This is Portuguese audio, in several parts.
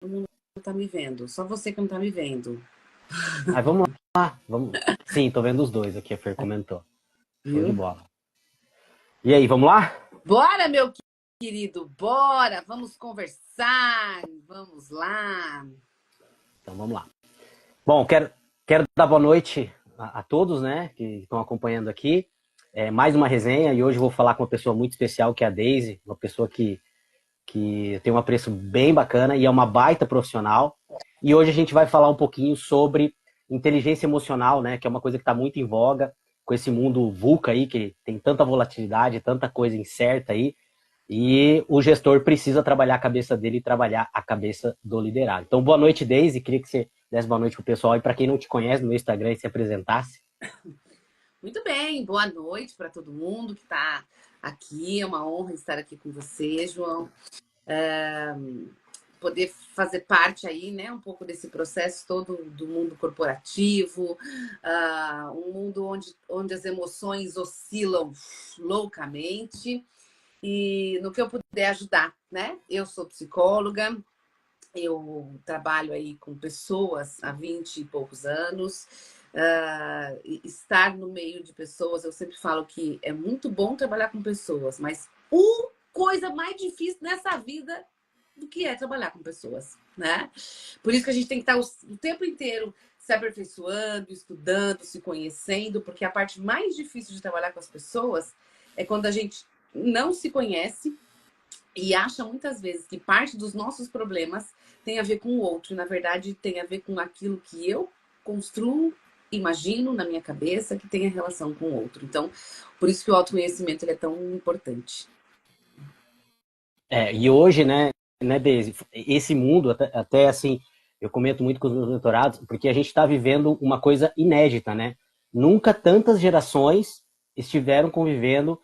Não tá me vendo. Só você que não tá me vendo. Aí vamos lá. Vamos. Sim, tô vendo os dois aqui, a Fer comentou. Show de Viu? bola. E aí, vamos lá? Bora, meu querido, bora! Vamos conversar. Vamos lá. Então vamos lá. Bom, quero dar boa noite a todos, né, que estão acompanhando aqui. Mais uma resenha e hoje eu vou falar com uma pessoa muito especial que é a Daisy, uma pessoa que tem um apreço bem bacana e é uma baita profissional. E hoje a gente vai falar um pouquinho sobre inteligência emocional, né, que é uma coisa que está muito em voga com esse mundo VUCA aí, que tem tanta volatilidade, tanta coisa incerta aí. E o gestor precisa trabalhar a cabeça dele e trabalhar a cabeça do liderado. Então, boa noite, Daisy. Queria que você desse boa noite pro pessoal. E para quem não te conhece no meu Instagram, se apresentasse. Muito bem, boa noite para todo mundo que está aqui. É uma honra estar aqui com você, João. Poder fazer parte aí, né, um pouco desse processo todo do mundo corporativo, um mundo onde as emoções oscilam loucamente. E no que eu puder ajudar, né? Eu sou psicóloga, eu trabalho aí com pessoas há 20 e poucos anos. Estar no meio de pessoas, eu sempre falo que é muito bom trabalhar com pessoas, mas a coisa mais difícil nessa vida do que é trabalhar com pessoas, né? Por isso que a gente tem que estar o tempo inteiro se aperfeiçoando, estudando, se conhecendo, porque a parte mais difícil de trabalhar com as pessoas é quando a gente não se conhece e acha muitas vezes que parte dos nossos problemas tem a ver com o outro. E, na verdade, tem a ver com aquilo que eu construo, imagino na minha cabeça, que tem a relação com o outro. Então, por isso que o autoconhecimento ele é tão importante. E hoje, né, Daisy, esse mundo, até assim, eu comento muito com os meus mentorados, porque a gente está vivendo uma coisa inédita, né? Nunca tantas gerações estiveram convivendo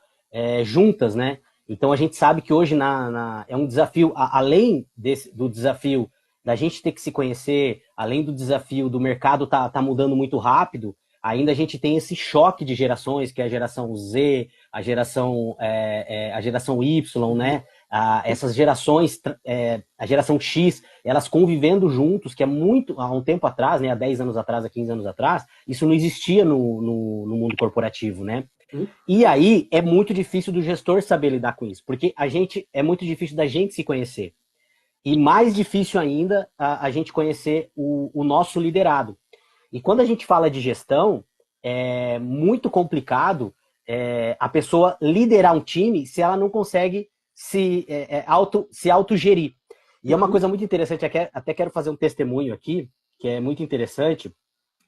juntas, né? Então a gente sabe que hoje é um desafio, além do desafio da gente ter que se conhecer, além do desafio do mercado tá mudando muito rápido, ainda a gente tem esse choque de gerações, que é a geração Z, a geração Y, né? Essas gerações, a geração X, elas convivendo juntos, que é muito, há um tempo atrás, né, há 10 anos atrás, há 15 anos atrás, isso não existia no mundo corporativo, né? E aí é muito difícil do gestor saber lidar com isso, porque é muito difícil da gente se conhecer. E mais difícil ainda a gente conhecer o nosso liderado. E quando a gente fala de gestão, é muito complicado a pessoa liderar um time se ela não consegue se autogerir. E é uma coisa muito interessante, até quero fazer um testemunho aqui, que é muito interessante,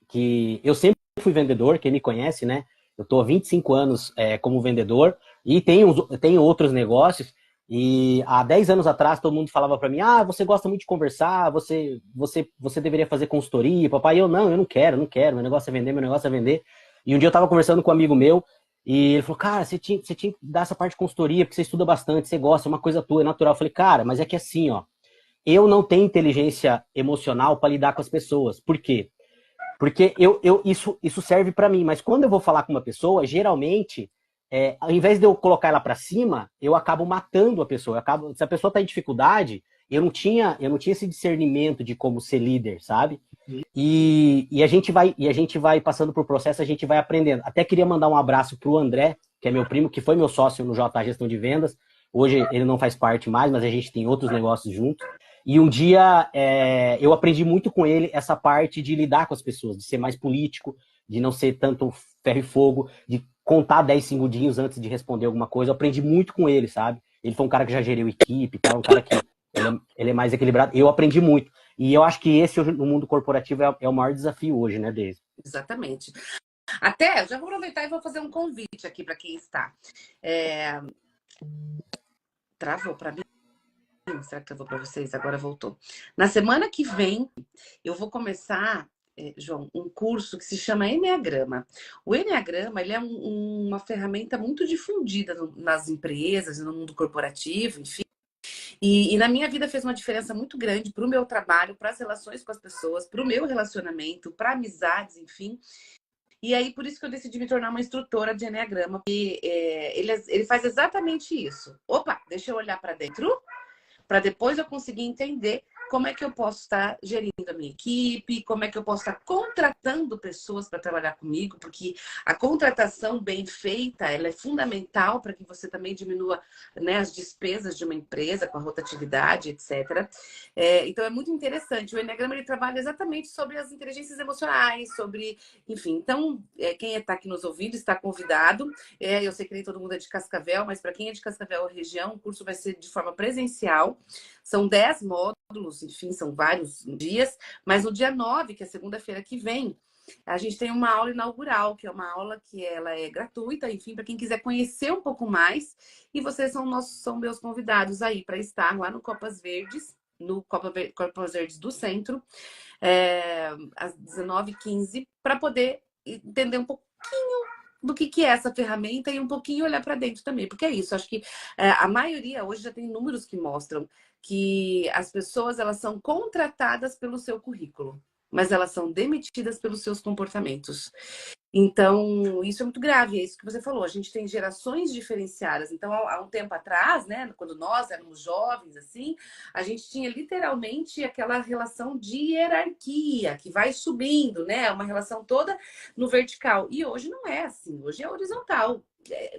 que eu sempre fui vendedor, quem me conhece, né? Eu estou há 25 anos como vendedor e tenho outros negócios. E há 10 anos atrás todo mundo falava para mim: você gosta muito de conversar, você deveria fazer consultoria, papai. Eu não quero, meu negócio é vender, meu negócio é vender. E um dia eu estava conversando com um amigo meu e ele falou: cara, você tinha que dar essa parte de consultoria porque você estuda bastante, você gosta, é uma coisa tua, é natural. Eu falei: cara, mas é que assim, ó, eu não tenho inteligência emocional para lidar com as pessoas. Por quê? Porque isso serve para mim, mas quando eu vou falar com uma pessoa, geralmente, ao invés de eu colocar ela para cima, eu acabo matando a pessoa. Se a pessoa está em dificuldade, eu não tinha esse discernimento de como ser líder, sabe? E a gente vai passando por processo, a gente vai aprendendo. Até queria mandar um abraço pro André, que é meu primo, que foi meu sócio no J Gestão de Vendas. Hoje ele não faz parte mais, mas a gente tem outros negócios juntos. E um dia eu aprendi muito com ele essa parte de lidar com as pessoas, de ser mais político, de não ser tanto ferro e fogo, de contar 10 segundinhos antes de responder alguma coisa. Eu aprendi muito com ele, sabe? Ele foi um cara que já geriu equipe e tal, um cara que ele é mais equilibrado. Eu aprendi muito. E eu acho que esse, no mundo corporativo, é o maior desafio hoje, né, Deise? Exatamente. Até, eu já vou aproveitar e vou fazer um convite aqui para quem está. Travou para mim? Será que travou para vocês? Agora voltou. Na semana que vem, eu vou começar, João, um curso que se chama Enneagrama. O Enneagrama, ele é uma ferramenta muito difundida nas empresas, no mundo corporativo, enfim. E na minha vida fez uma diferença muito grande para o meu trabalho, para as relações com as pessoas, para o meu relacionamento, para amizades, enfim. E aí, por isso que eu decidi me tornar uma instrutora de Enneagrama. E, ele faz exatamente isso. Opa, deixa eu olhar para dentro, para depois eu conseguir entender como é que eu posso estar gerindo a minha equipe, como é que eu posso estar contratando pessoas para trabalhar comigo, porque a contratação bem feita, ela é fundamental para que você também diminua, né, as despesas de uma empresa com a rotatividade, etc. Então é muito interessante. O Eneagrama ele trabalha exatamente sobre as inteligências emocionais, sobre, enfim. Então, quem está aqui nos ouvindo está convidado. Eu sei que nem todo mundo é de Cascavel, mas para quem é de Cascavel ou região, o curso vai ser de forma presencial. São 10 módulos, enfim, são vários dias. Mas no dia 9, que é segunda-feira que vem, a gente tem uma aula inaugural, que é uma aula que ela é gratuita, enfim, para quem quiser conhecer um pouco mais. E vocês são meus convidados aí para estar lá no Copas Verdes, no Copas Verdes do Centro, às 19h15, para poder entender um pouquinho do que é essa ferramenta e um pouquinho olhar para dentro também. Porque é isso, acho que a maioria hoje já tem números que mostram que as pessoas elas são contratadas pelo seu currículo, mas elas são demitidas pelos seus comportamentos. Então, isso é muito grave, é isso que você falou. A gente tem gerações diferenciadas. Então, há um tempo atrás, né, quando nós éramos jovens, assim, a gente tinha literalmente aquela relação de hierarquia que vai subindo, né? Uma relação toda no vertical. E hoje não é assim, hoje é horizontal.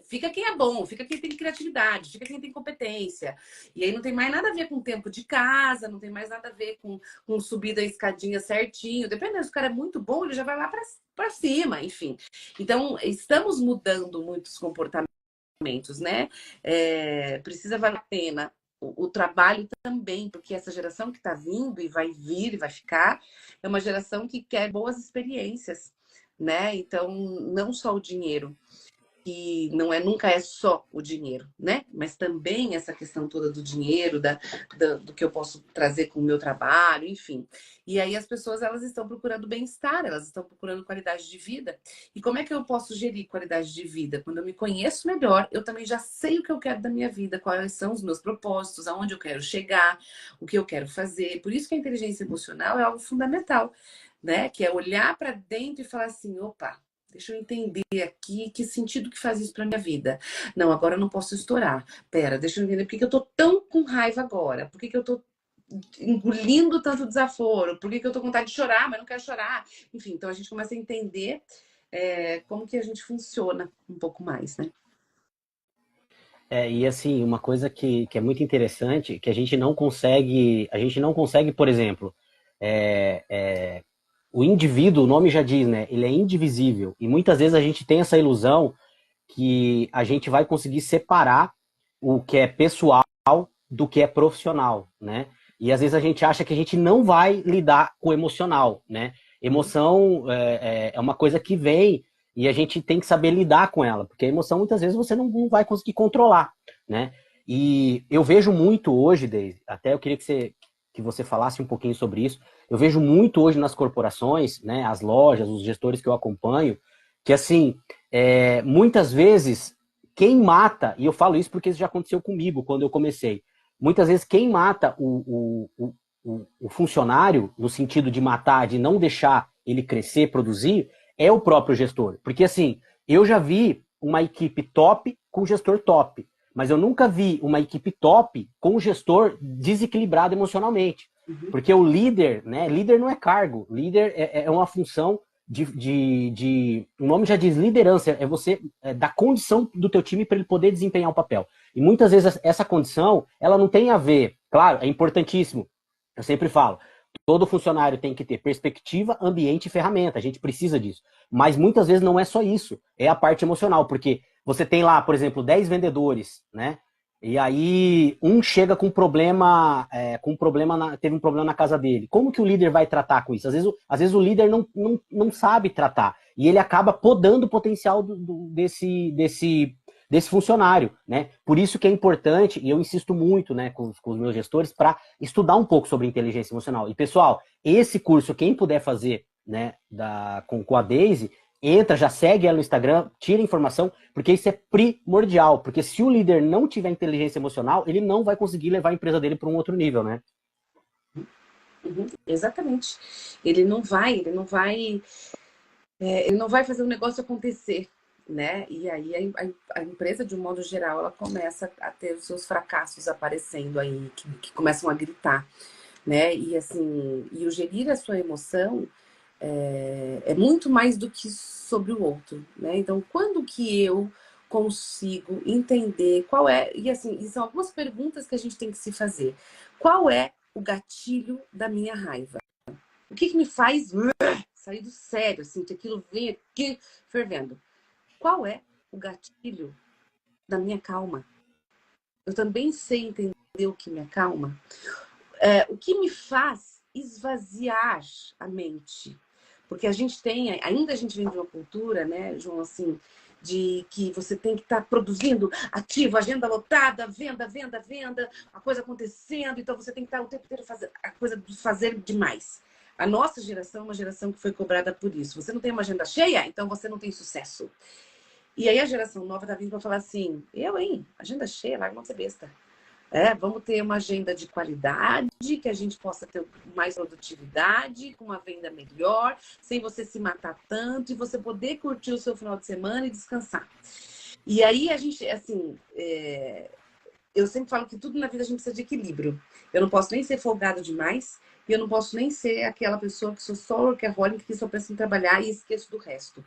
Fica quem é bom, fica quem tem criatividade, fica quem tem competência. E aí não tem mais nada a ver com tempo de casa, não tem mais nada a ver com subir da escadinha certinho. Dependendo, se o cara é muito bom, ele já vai lá para cima, enfim. Então, estamos mudando muitos comportamentos, né? Precisa valer a pena o trabalho também, porque essa geração que está vindo e vai vir e vai ficar é uma geração que quer boas experiências, né? Então, não só o dinheiro. Que nunca é só o dinheiro, né? Mas também essa questão toda do dinheiro, do que eu posso trazer com o meu trabalho, enfim. E aí as pessoas elas estão procurando bem-estar, elas estão procurando qualidade de vida. E como é que eu posso gerir qualidade de vida? Quando eu me conheço melhor, eu também já sei o que eu quero da minha vida, quais são os meus propósitos, aonde eu quero chegar, o que eu quero fazer. Por isso que a inteligência emocional é algo fundamental, né? Que é olhar para dentro e falar assim, opa, deixa eu entender aqui que sentido que faz isso para minha vida. Não, agora eu não posso estourar. Pera, deixa eu entender por que eu tô tão com raiva agora. Por que eu tô engolindo tanto desaforo? Por que eu tô com vontade de chorar, mas não quero chorar? Enfim, então a gente começa a entender como que a gente funciona um pouco mais, né? E assim, uma coisa que é muito interessante, que a gente não consegue, por exemplo, o indivíduo, o nome já diz, né? Ele é indivisível. E muitas vezes a gente tem essa ilusão que a gente vai conseguir separar o que é pessoal do que é profissional, né? E às vezes a gente acha que a gente não vai lidar com o emocional, né? Emoção é uma coisa que vem e a gente tem que saber lidar com ela, porque a emoção muitas vezes você não vai conseguir controlar, né? E eu vejo muito hoje, Deise, até eu queria que você falasse um pouquinho sobre isso. Eu vejo muito hoje nas corporações, né, as lojas, os gestores que eu acompanho, que assim, muitas vezes quem mata, e eu falo isso porque isso já aconteceu comigo quando eu comecei, muitas vezes quem mata o funcionário, no sentido de matar, de não deixar ele crescer, produzir, é o próprio gestor. Porque assim, eu já vi uma equipe top com gestor top, mas eu nunca vi uma equipe top com um gestor desequilibrado emocionalmente. Porque o líder, né? Líder não é cargo, líder é uma função o nome já diz liderança, é você dar condição do teu time para ele poder desempenhar um papel. E muitas vezes essa condição, ela não tem a ver, claro, é importantíssimo, eu sempre falo, todo funcionário tem que ter perspectiva, ambiente e ferramenta, a gente precisa disso. Mas muitas vezes não é só isso, é a parte emocional, porque você tem lá, por exemplo, 10 vendedores, né? E aí um chega com problema, teve um problema na casa dele. Como que o líder vai tratar com isso? Às vezes o líder não sabe tratar. E ele acaba podando o potencial desse funcionário, né? Por isso que é importante, e eu insisto muito, né, com os meus gestores, para estudar um pouco sobre inteligência emocional. E, pessoal, esse curso, quem puder fazer, né, com a Deise, entra, já segue ela no Instagram, tira informação, porque isso é primordial. Porque se o líder não tiver inteligência emocional, ele não vai conseguir levar a empresa dele para um outro nível, né? Exatamente. Ele não vai fazer o negócio acontecer, né? E aí a empresa, de um modo geral, ela começa a ter os seus fracassos aparecendo aí, que começam a gritar. né? E assim, e o gerir a sua emoção é muito mais do que sobre o outro, né? Então, quando que eu consigo entender qual é... E assim, e são algumas perguntas que a gente tem que se fazer. Qual é o gatilho da minha raiva? O que me faz sair do sério, assim, que aquilo vem aqui fervendo? Qual é o gatilho da minha calma? Eu também sei entender o que me acalma. O que me faz esvaziar a mente? Porque a gente tem, ainda a gente vem de uma cultura, né, João, assim, de que você tem que estar produzindo ativo, agenda lotada, venda, venda, venda, a coisa acontecendo, então você tem que estar o tempo inteiro fazendo a coisa de fazer demais. A nossa geração é uma geração que foi cobrada por isso. Você não tem uma agenda cheia, então você não tem sucesso. E aí a geração nova tá vindo para falar assim, hein, agenda cheia, larga uma ser besta. Vamos ter uma agenda de qualidade, que a gente possa ter mais produtividade, com uma venda melhor, sem você se matar tanto e você poder curtir o seu final de semana e descansar. E aí a gente, assim, eu sempre falo que tudo na vida a gente precisa de equilíbrio. Eu não posso nem ser folgado demais e eu não posso nem ser aquela pessoa que sou só workaholic, que só pensa em trabalhar e esqueço do resto.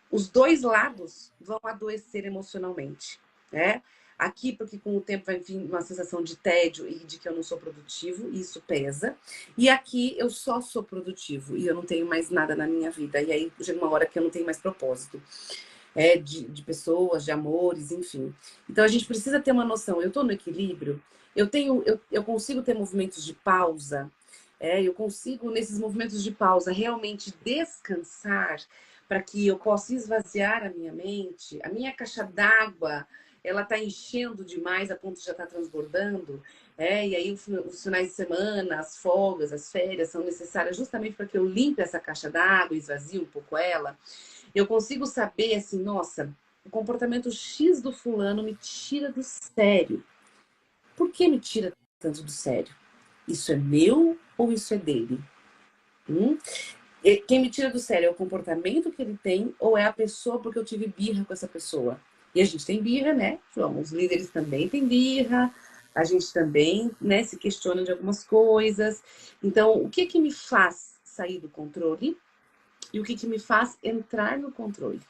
Os dois lados vão adoecer emocionalmente, né? Aqui, porque com o tempo vai vir uma sensação de tédio e de que eu não sou produtivo, e isso pesa. E aqui eu só sou produtivo e eu não tenho mais nada na minha vida. E aí chega uma hora que eu não tenho mais propósito. De pessoas, de amores, enfim. Então a gente precisa ter uma noção. Eu estou no equilíbrio, eu consigo ter movimentos de pausa, eu consigo, nesses movimentos de pausa, realmente descansar para que eu possa esvaziar a minha mente. A minha caixa d'água, ela está enchendo demais a ponto de já estar transbordando. E aí os finais de semana, as folgas, as férias são necessárias justamente para que eu limpe essa caixa d'água, esvazie um pouco ela. Eu consigo saber assim, nossa, o comportamento X do fulano me tira do sério. Por que me tira tanto do sério? Isso é meu ou isso é dele? Quem me tira do sério é o comportamento que ele tem ou é a pessoa porque eu tive birra com essa pessoa? E a gente tem birra, né, João? Os líderes também têm birra, a gente também, né, se questiona de algumas coisas. Então, o que me faz sair do controle e o que me faz entrar no controle?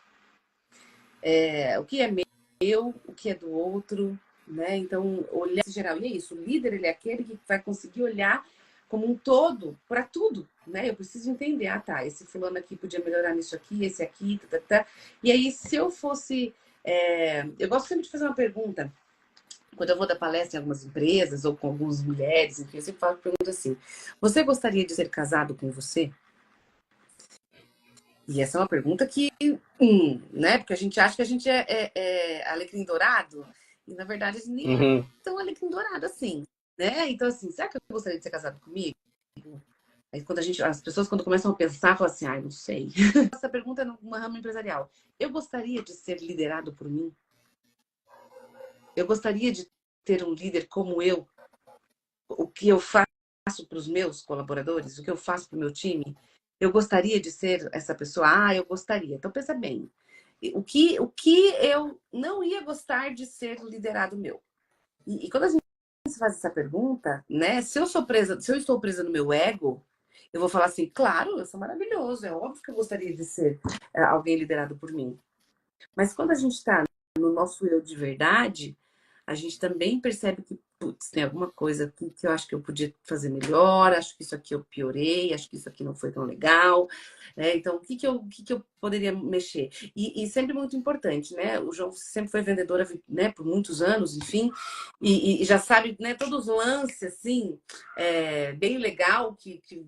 O que é meu, o que é do outro, né? Então, olhar em geral. E é isso, o líder, ele é aquele que vai conseguir olhar como um todo para tudo, né? Eu preciso entender, tá, esse fulano aqui podia melhorar nisso aqui, esse aqui, tá. E aí, se eu fosse... eu gosto sempre de fazer uma pergunta, quando eu vou dar palestra em algumas empresas ou com algumas mulheres, enfim, eu sempre falo pergunta assim, você gostaria de ser casado com você? E essa é uma pergunta que, né? Porque a gente acha que a gente é alecrim dourado, e na verdade a gente nem é tão alecrim dourado assim, né? Então, assim, será que eu gostaria de ser casado comigo? Aí quando as pessoas quando começam a pensar, falam assim, ai, não sei. Essa pergunta é numa rama empresarial. Eu gostaria de ser liderado por mim? Eu gostaria de ter um líder como eu? O que eu faço para os meus colaboradores? O que eu faço para o meu time? Eu gostaria de ser essa pessoa? Ah, eu gostaria. Então, pensa bem. O que eu não ia gostar de ser liderado meu? E quando a gente faz essa pergunta, né? Se eu estou presa no meu ego, eu vou falar assim, claro, eu sou maravilhoso, é óbvio que eu gostaria de ser alguém liderado por mim. Mas quando a gente está no nosso eu de verdade, a gente também percebe que, putz, tem alguma coisa que eu acho que eu podia fazer melhor, acho que isso aqui eu piorei, acho que isso aqui não foi tão legal. Então, o que eu poderia mexer? E sempre muito importante, né? O João sempre foi vendedora, né, por muitos anos, enfim, e já sabe, né, todos os lances, assim, bem legal,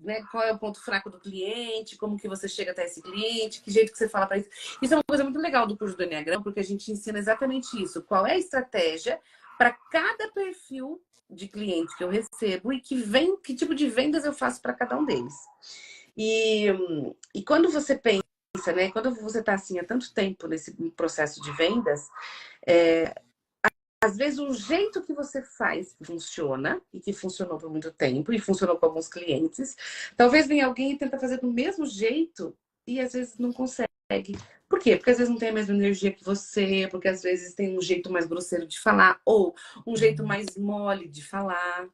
né, qual é o ponto fraco do cliente, como que você chega até esse cliente, que jeito que você fala para isso. Isso é uma coisa muito legal do curso do Enneagrama, porque a gente ensina exatamente isso. Qual é a estratégia para cada perfil de cliente que eu recebo e que tipo de vendas eu faço para cada um deles. E quando você pensa, né? Quando você está assim há tanto tempo nesse processo de vendas, às vezes o jeito que você faz funciona e que funcionou por muito tempo e funcionou com alguns clientes. Talvez venha alguém e tenta fazer do mesmo jeito e às vezes não consegue. Por quê? Porque às vezes não tem a mesma energia que você, porque às vezes tem um jeito mais grosseiro de falar ou um jeito mais mole de falar.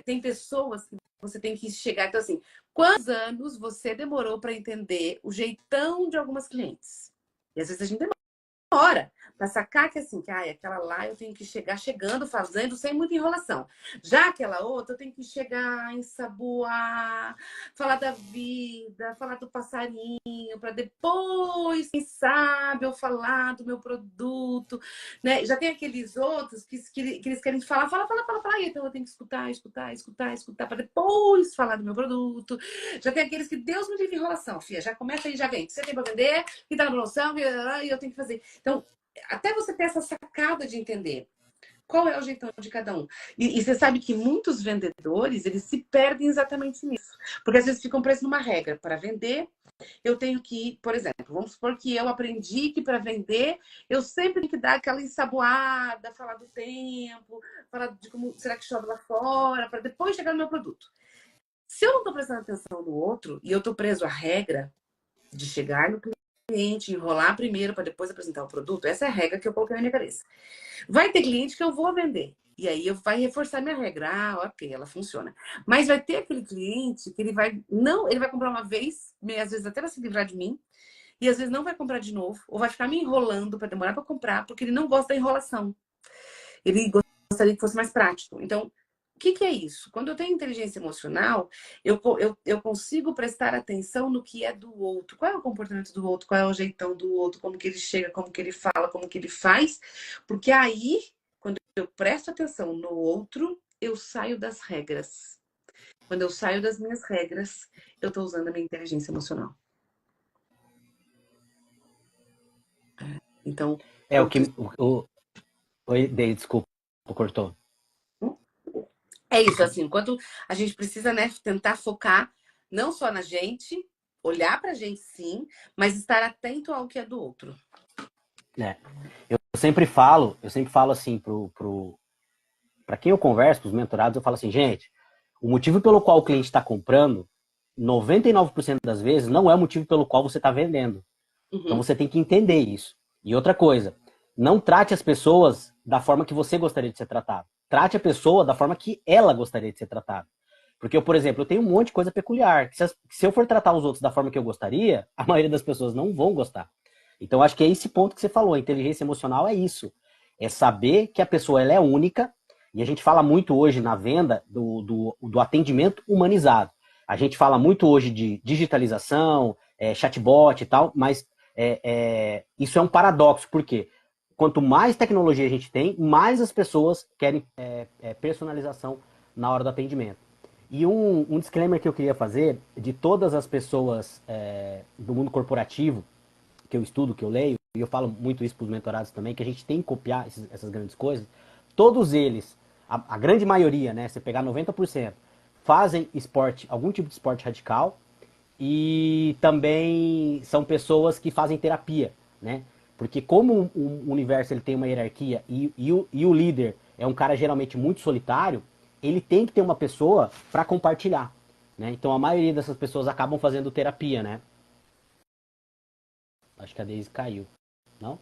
Tem pessoas que você tem que chegar. Então, assim, quantos anos você demorou para entender o jeitão de algumas clientes? E às vezes a gente demora para sacar que assim, que aquela lá eu tenho que chegar chegando, fazendo, sem muita enrolação. Já aquela outra, eu tenho que chegar, ensaboar, falar da vida, falar do passarinho, para depois, quem sabe, eu falar do meu produto, né? Já tem aqueles outros que eles querem falar, então eu tenho que escutar, para depois falar do meu produto. Já tem aqueles que Deus me livre enrolação, filha, já começa aí, já vem. Você tem para vender, que tá na promoção, e eu tenho que fazer. Então, até você ter essa sacada de entender qual é o jeitão de cada um. E você sabe que muitos vendedores, eles se perdem exatamente nisso. Porque às vezes ficam presos numa regra. Para vender, eu tenho que, por exemplo, vamos supor que eu aprendi que para vender, eu sempre tenho que dar aquela ensaboada, falar do tempo, falar de como será que chove lá fora, para depois chegar no meu produto. Se eu não estou prestando atenção no outro e eu estou preso à regra de chegar no cliente, enrolar primeiro para depois apresentar o produto, essa é a regra que eu coloquei na minha cabeça. Vai ter cliente que eu vou vender. E aí vai reforçar minha regra. Ok, ela funciona. Mas vai ter aquele cliente que ele vai comprar uma vez, às vezes até vai se livrar de mim, e às vezes não vai comprar de novo, ou vai ficar me enrolando para demorar para comprar, porque ele não gosta da enrolação. Ele gostaria que fosse mais prático. Então, o que é isso? Quando eu tenho inteligência emocional, eu consigo prestar atenção no que é do outro. Qual é o comportamento do outro? Qual é o jeitão do outro? Como que ele chega? Como que ele fala? Como que ele faz? Porque aí, quando eu presto atenção no outro, eu saio das regras. Quando eu saio das minhas regras, eu estou usando a minha inteligência emocional. Então... O que... Oi, Dei, desculpa, cortou. É isso, assim, enquanto a gente precisa, né, tentar focar não só na gente, olhar pra gente sim, mas estar atento ao que é do outro. Eu sempre falo assim para quem eu converso, para os mentorados, eu falo assim, gente, o motivo pelo qual o cliente está comprando, 99% das vezes, não é o motivo pelo qual você está vendendo. Uhum. Então você tem que entender isso. E outra coisa, não trate as pessoas da forma que você gostaria de ser tratado. Trate a pessoa da forma que ela gostaria de ser tratada. Porque eu, por exemplo, eu tenho um monte de coisa peculiar. Que se eu for tratar os outros da forma que eu gostaria, a maioria das pessoas não vão gostar. Então acho que é esse ponto que você falou. A inteligência emocional é isso. É saber que a pessoa ela é única. E a gente fala muito hoje na venda do atendimento humanizado. A gente fala muito hoje de digitalização, chatbot e tal, mas isso é um paradoxo. Por quê? Quanto mais tecnologia a gente tem, mais as pessoas querem personalização na hora do atendimento. E um disclaimer que eu queria fazer, de todas as pessoas do mundo corporativo, que eu estudo, que eu leio, e eu falo muito isso para os mentorados também, que a gente tem que copiar essas grandes coisas, todos eles, a grande maioria, né, você pegar 90%, fazem esporte, algum tipo de esporte radical, e também são pessoas que fazem terapia, né? Porque como o universo ele tem uma hierarquia e o líder é um cara geralmente muito solitário, ele tem que ter uma pessoa para compartilhar, né? Então a maioria dessas pessoas acabam fazendo terapia, né? Acho que a Daisy caiu, não?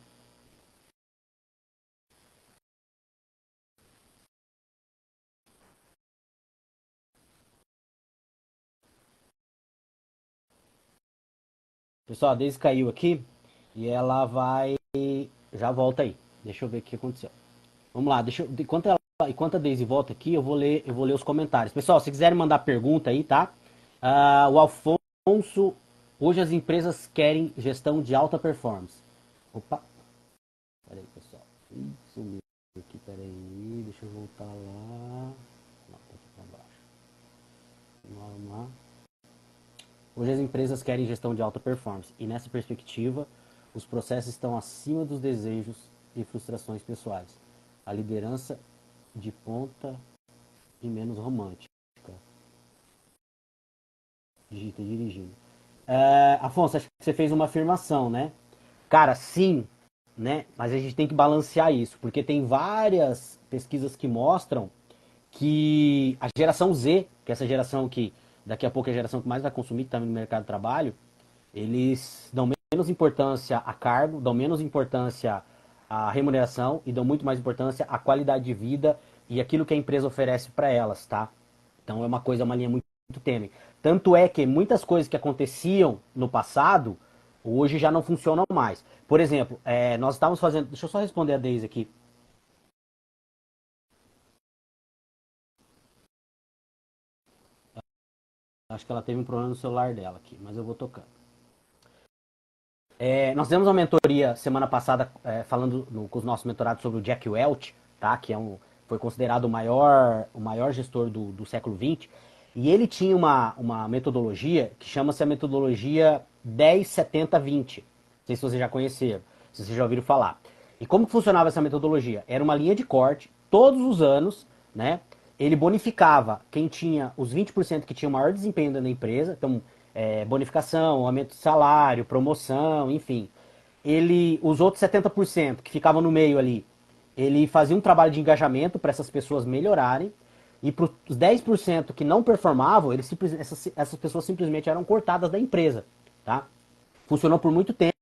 Pessoal, a Daisy caiu aqui e ela vai... Já volta aí. Deixa eu ver o que aconteceu. Vamos lá, enquanto a Daisy volta aqui, eu vou ler os comentários. Pessoal, se quiserem mandar pergunta aí, tá? O Alfonso, hoje as empresas querem gestão de alta performance. Opa, peraí, pessoal. Sumiu aqui, peraí, deixa eu voltar lá. Não, tá aqui pra baixo. Vamos lá. Hoje as empresas querem gestão de alta performance e nessa perspectiva, os processos estão acima dos desejos e frustrações pessoais. A liderança de ponta e menos romântica. Digita dirigindo. Afonso, acho que você fez uma afirmação, né? Cara, sim, né? Mas a gente tem que balancear isso, porque tem várias pesquisas que mostram que a geração Z, que é essa geração que daqui a pouco é a geração que mais vai consumir também no mercado de trabalho, eles dão menos importância a cargo, dão menos importância à remuneração e dão muito mais importância à qualidade de vida e aquilo que a empresa oferece para elas, tá? Então é uma linha muito tênue. Tanto é que muitas coisas que aconteciam no passado, hoje já não funcionam mais. Por exemplo, nós estávamos fazendo. Deixa eu só responder a Deise aqui. Acho que ela teve um problema no celular dela aqui, mas eu vou tocando. Nós fizemos uma mentoria semana passada falando com os nossos mentorados sobre o Jack Welch, tá? Que foi considerado o maior gestor do século XX. E ele tinha uma metodologia que chama-se a metodologia 10-70-20. Não sei se vocês já conheceram, se vocês já ouviram falar. E como que funcionava essa metodologia? Era uma linha de corte, todos os anos, né? Ele bonificava quem tinha os 20% que tinha o maior desempenho dentro da empresa, então bonificação, aumento de salário, promoção, enfim. Os outros 70% que ficavam no meio ali, ele fazia um trabalho de engajamento para essas pessoas melhorarem, e para os 10% que não performavam, essas pessoas simplesmente eram cortadas da empresa. Tá? Funcionou por muito tempo.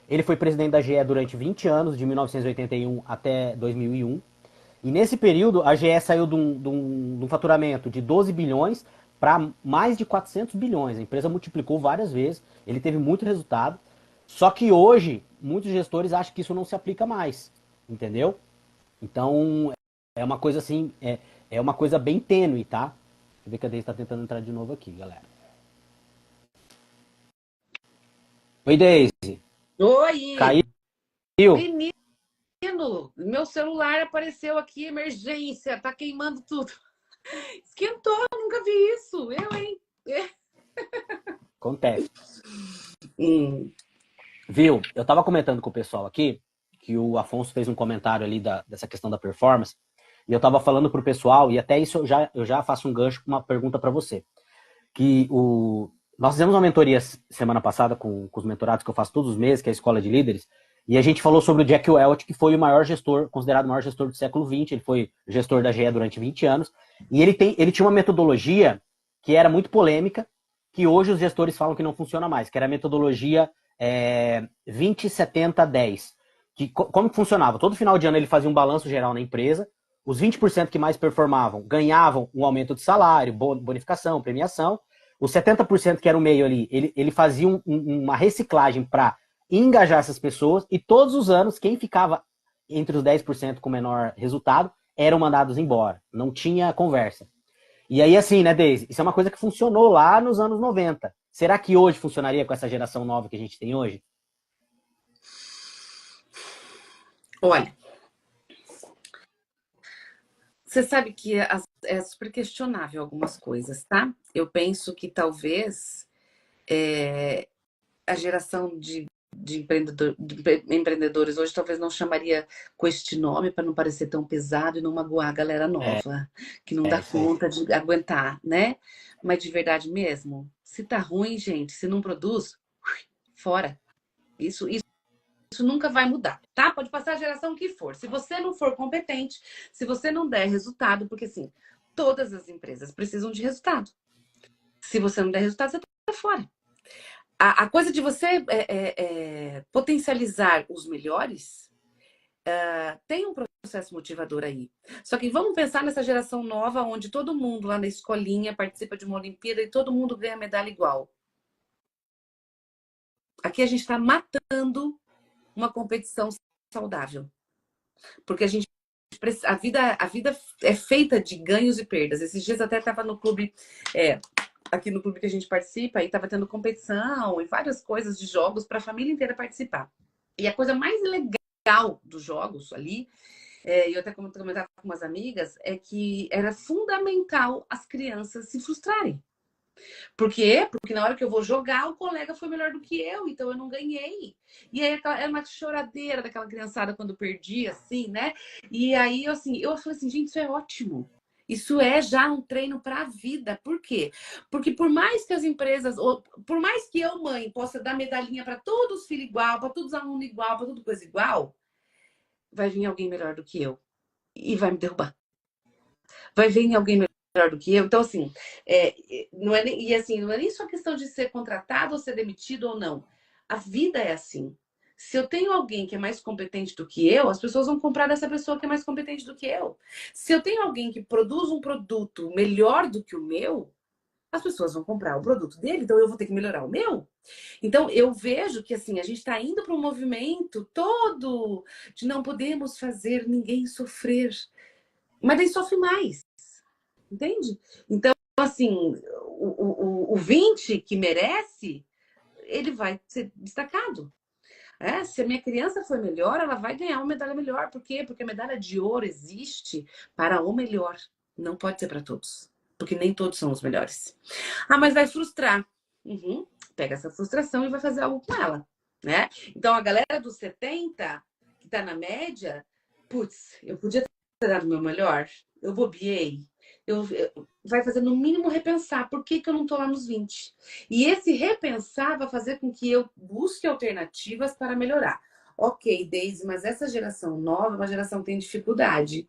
Ele foi presidente da GE durante 20 anos, de 1981 até 2001. E nesse período, a GE saiu de um faturamento de 12 bilhões para mais de 400 bilhões. A empresa multiplicou várias vezes, ele teve muito resultado. Só que hoje, muitos gestores acham que isso não se aplica mais, entendeu? Então, é uma coisa assim, é uma coisa bem tênue, tá? Deixa eu ver que a Deise está tentando entrar de novo aqui, galera. Oi, Deise. Oi! Caiu? Menino, meu celular apareceu aqui, emergência, tá queimando tudo. Esquentou, nunca vi isso. Eu, hein? Acontece. Viu? Eu tava comentando com o pessoal aqui que o Afonso fez um comentário ali dessa questão da performance, e eu tava falando pro pessoal, e até isso eu já faço um gancho com uma pergunta para você. Nós fizemos uma mentoria semana passada com os mentorados que eu faço todos os meses, que é a Escola de Líderes, e a gente falou sobre o Jack Welch, que foi o maior gestor, considerado o maior gestor do século XX, ele foi gestor da GE durante 20 anos, e ele tinha uma metodologia que era muito polêmica, que hoje os gestores falam que não funciona mais, que era a metodologia 20-70-10. Como que funcionava? Todo final de ano ele fazia um balanço geral na empresa, os 20% que mais performavam ganhavam um aumento de salário, bonificação, premiação, os 70% que era o meio ali, ele fazia uma reciclagem para engajar essas pessoas, e todos os anos, quem ficava entre os 10% com menor resultado, eram mandados embora. Não tinha conversa. E aí, assim, né, Deise? Isso é uma coisa que funcionou lá nos anos 90. Será que hoje funcionaria com essa geração nova que a gente tem hoje? Olha, você sabe que é super questionável algumas coisas, tá? Eu penso que talvez a geração de empreendedores hoje talvez não chamaria com este nome para não parecer tão pesado e não magoar a galera nova, que não dá conta de aguentar, né? Mas de verdade mesmo, se tá ruim, gente, se não produz, fora. Isso nunca vai mudar, tá? Pode passar a geração que for. Se você não for competente, se você não der resultado, porque assim, todas as empresas precisam de resultado. Se você não der resultado, você tá fora. A coisa de você potencializar os melhores tem um processo motivador aí. Só que vamos pensar nessa geração nova, onde todo mundo lá na escolinha participa de uma Olimpíada e todo mundo ganha medalha igual. Aqui a gente está matando uma competição saudável. Porque a vida é feita de ganhos e perdas. Esses dias até estava no clube, aqui no clube que a gente participa, e estava tendo competição e várias coisas de jogos para a família inteira participar. E a coisa mais legal dos jogos ali, eu até comentava com umas amigas, é que era fundamental as crianças se frustrarem. Por quê? Porque na hora que eu vou jogar, o colega foi melhor do que eu, então eu não ganhei. E aí era uma choradeira daquela criançada quando perdia, assim, né? E aí, eu falei assim, gente, isso é ótimo. Isso é já um treino para a vida. Por quê? Porque por mais que as empresas, por mais que eu, mãe, possa dar medalhinha para todos os filhos igual, para todos os alunos igual, para tudo coisa igual, vai vir alguém melhor do que eu e vai me derrubar. Vai vir alguém melhor do que eu. Então, assim, não é nem só questão de ser contratado ou ser demitido ou não. A vida é assim. Se eu tenho alguém que é mais competente do que eu, as pessoas vão comprar dessa pessoa que é mais competente do que eu. Se eu tenho alguém que produz um produto melhor do que o meu, as pessoas vão comprar o produto dele, então eu vou ter que melhorar o meu. Então eu vejo que assim, a gente está indo para um movimento todo de não podemos fazer ninguém sofrer. Mas daí sofre mais, entende? Então, assim, o 20 que merece, ele vai ser destacado. Se a minha criança for melhor, ela vai ganhar uma medalha melhor. Por quê? Porque a medalha de ouro existe para o melhor. Não pode ser para todos. Porque nem todos são os melhores. Ah, mas vai frustrar. Uhum. Pega essa frustração e vai fazer algo com ela. Né? Então, a galera dos 70, que está na média, putz, eu podia ter dado o meu melhor. Eu bobiei. Vai fazer no mínimo repensar por que eu não estou lá nos 20. E esse repensar vai fazer com que eu busque alternativas para melhorar. Ok, Daisy, mas essa geração nova é uma geração que tem dificuldade.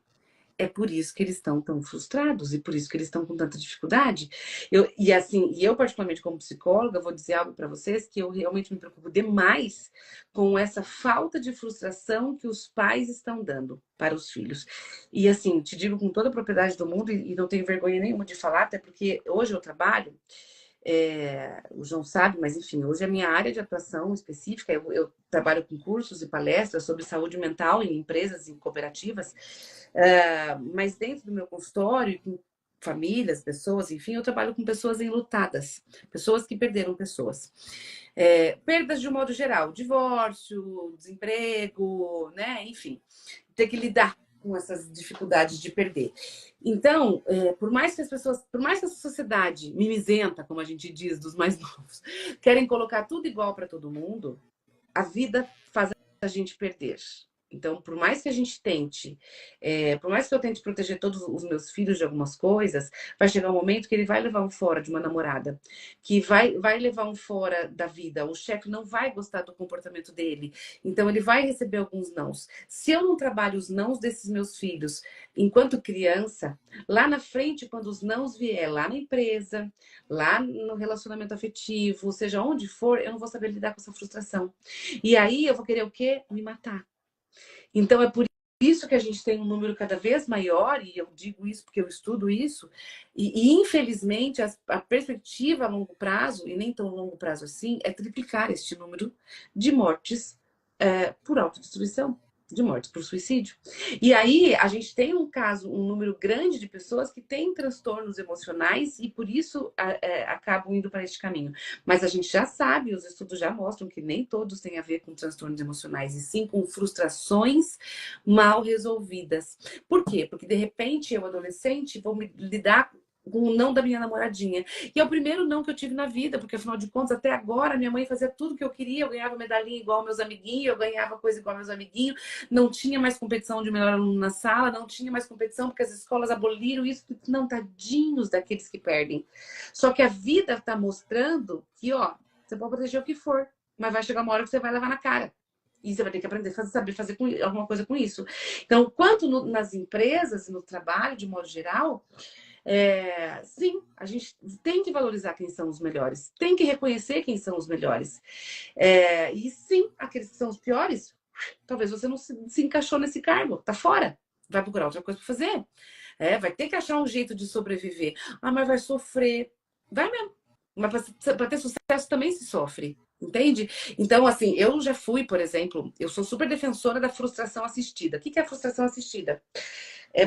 É por isso que eles estão tão frustrados e por isso que eles estão com tanta dificuldade. Eu particularmente como psicóloga, vou dizer algo para vocês que eu realmente me preocupo demais com essa falta de frustração que os pais estão dando para os filhos. E assim, te digo com toda a propriedade do mundo e não tenho vergonha nenhuma de falar, até porque hoje eu trabalho o João sabe, mas enfim, hoje a minha área de atuação específica, eu trabalho com cursos e palestras sobre saúde mental em empresas e cooperativas, mas dentro do meu consultório, com famílias, pessoas, enfim, eu trabalho com pessoas enlutadas, pessoas que perderam pessoas. Perdas de um modo geral, divórcio, desemprego, né? Enfim, ter que lidar com essas dificuldades de perder. Então, por mais que essa sociedade mimizenta, como a gente diz, dos mais novos, querem colocar tudo igual para todo mundo, a vida faz a gente perder. Então, por mais que a gente tente, por mais que eu tente proteger todos os meus filhos de algumas coisas, vai chegar um momento que ele vai levar um fora de uma namorada, que vai levar um fora da vida. O chefe não vai gostar do comportamento dele, então ele vai receber alguns nãos. Se eu não trabalho os nãos desses meus filhos enquanto criança, lá na frente, quando os nãos vier lá na empresa, lá no relacionamento afetivo, seja onde for, eu não vou saber lidar com essa frustração. E aí eu vou querer o quê? Me matar. Então, é por isso que a gente tem um número cada vez maior, e eu digo isso porque eu estudo isso, e infelizmente a perspectiva a longo prazo, e nem tão longo prazo assim, é triplicar este número de mortes por autodestruição, de mortes por suicídio. E aí a gente tem um número grande de pessoas que têm transtornos emocionais e por isso acabam indo para este caminho. Mas a gente já sabe, os estudos já mostram que nem todos têm a ver com transtornos emocionais, e sim com frustrações mal resolvidas. Por quê? Porque de repente eu, adolescente, vou me lidar com o não da minha namoradinha. E é o primeiro não que eu tive na vida, porque afinal de contas, até agora, minha mãe fazia tudo que eu queria, eu ganhava medalhinha igual meus amiguinhos, eu ganhava coisa igual meus amiguinhos, não tinha mais competição de melhor aluno na sala, não tinha mais competição porque as escolas aboliram isso. Não, tadinhos daqueles que perdem. Só que a vida está mostrando que, ó, você pode proteger o que for, mas vai chegar uma hora que você vai levar na cara. E você vai ter que aprender a saber fazer alguma coisa com isso. Então, quanto nas empresas, no trabalho, de modo geral, sim, a gente tem que valorizar quem são os melhores, tem que reconhecer quem são os melhores. E sim, aqueles que são os piores, talvez você não se encaixou nesse cargo, tá fora, vai procurar outra coisa para fazer. Vai ter que achar um jeito de sobreviver. Ah, mas vai sofrer. Vai mesmo. Mas para ter sucesso também se sofre. Entende? Então, assim, eu já fui, por exemplo, eu sou super defensora da frustração assistida. O que é a frustração assistida?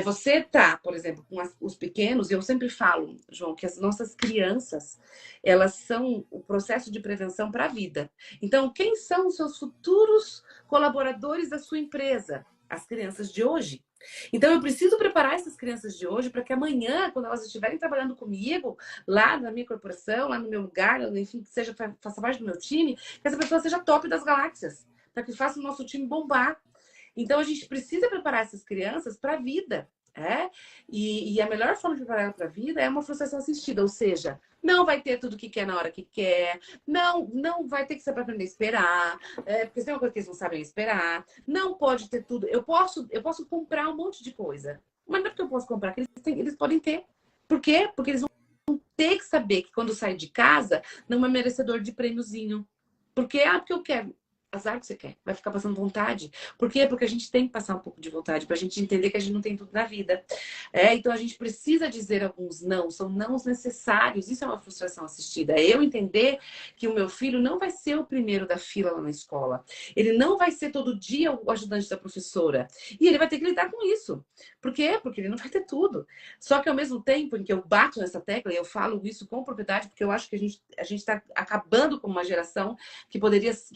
Você tá, por exemplo, com os pequenos, e eu sempre falo, João, que as nossas crianças, elas são o processo de prevenção para a vida. Então, quem são os seus futuros colaboradores da sua empresa? As crianças de hoje. Então, eu preciso preparar essas crianças de hoje para que amanhã, quando elas estiverem trabalhando comigo, lá na minha corporação, lá no meu lugar, enfim, que faça parte do meu time, que essa pessoa seja top das galáxias, para que faça o nosso time bombar. Então, a gente precisa preparar essas crianças para a vida. E a melhor forma de preparar para a vida é uma frustração assistida, ou seja, não vai ter tudo que quer na hora que quer, não vai ter que saber aprender a esperar, porque tem uma coisa que eles não sabem esperar, não pode ter tudo. Eu posso comprar um monte de coisa, mas não é porque eu posso comprar, que eles podem ter. Por quê? Porque eles vão ter que saber que quando sai de casa, não é merecedor de prêmiozinho. Porque eu quero. azar que você quer. Vai ficar passando vontade. Por quê? Porque a gente tem que passar um pouco de vontade pra gente entender que a gente não tem tudo na vida. Então a gente precisa dizer alguns não, são nãos necessários. Isso é uma frustração assistida. É eu entender que o meu filho não vai ser o primeiro da fila lá na escola. Ele não vai ser todo dia o ajudante da professora. E ele vai ter que lidar com isso. Por quê? Porque ele não vai ter tudo. Só que ao mesmo tempo em que eu bato nessa tecla, e eu falo isso com propriedade, porque eu acho que a gente está acabando com uma geração que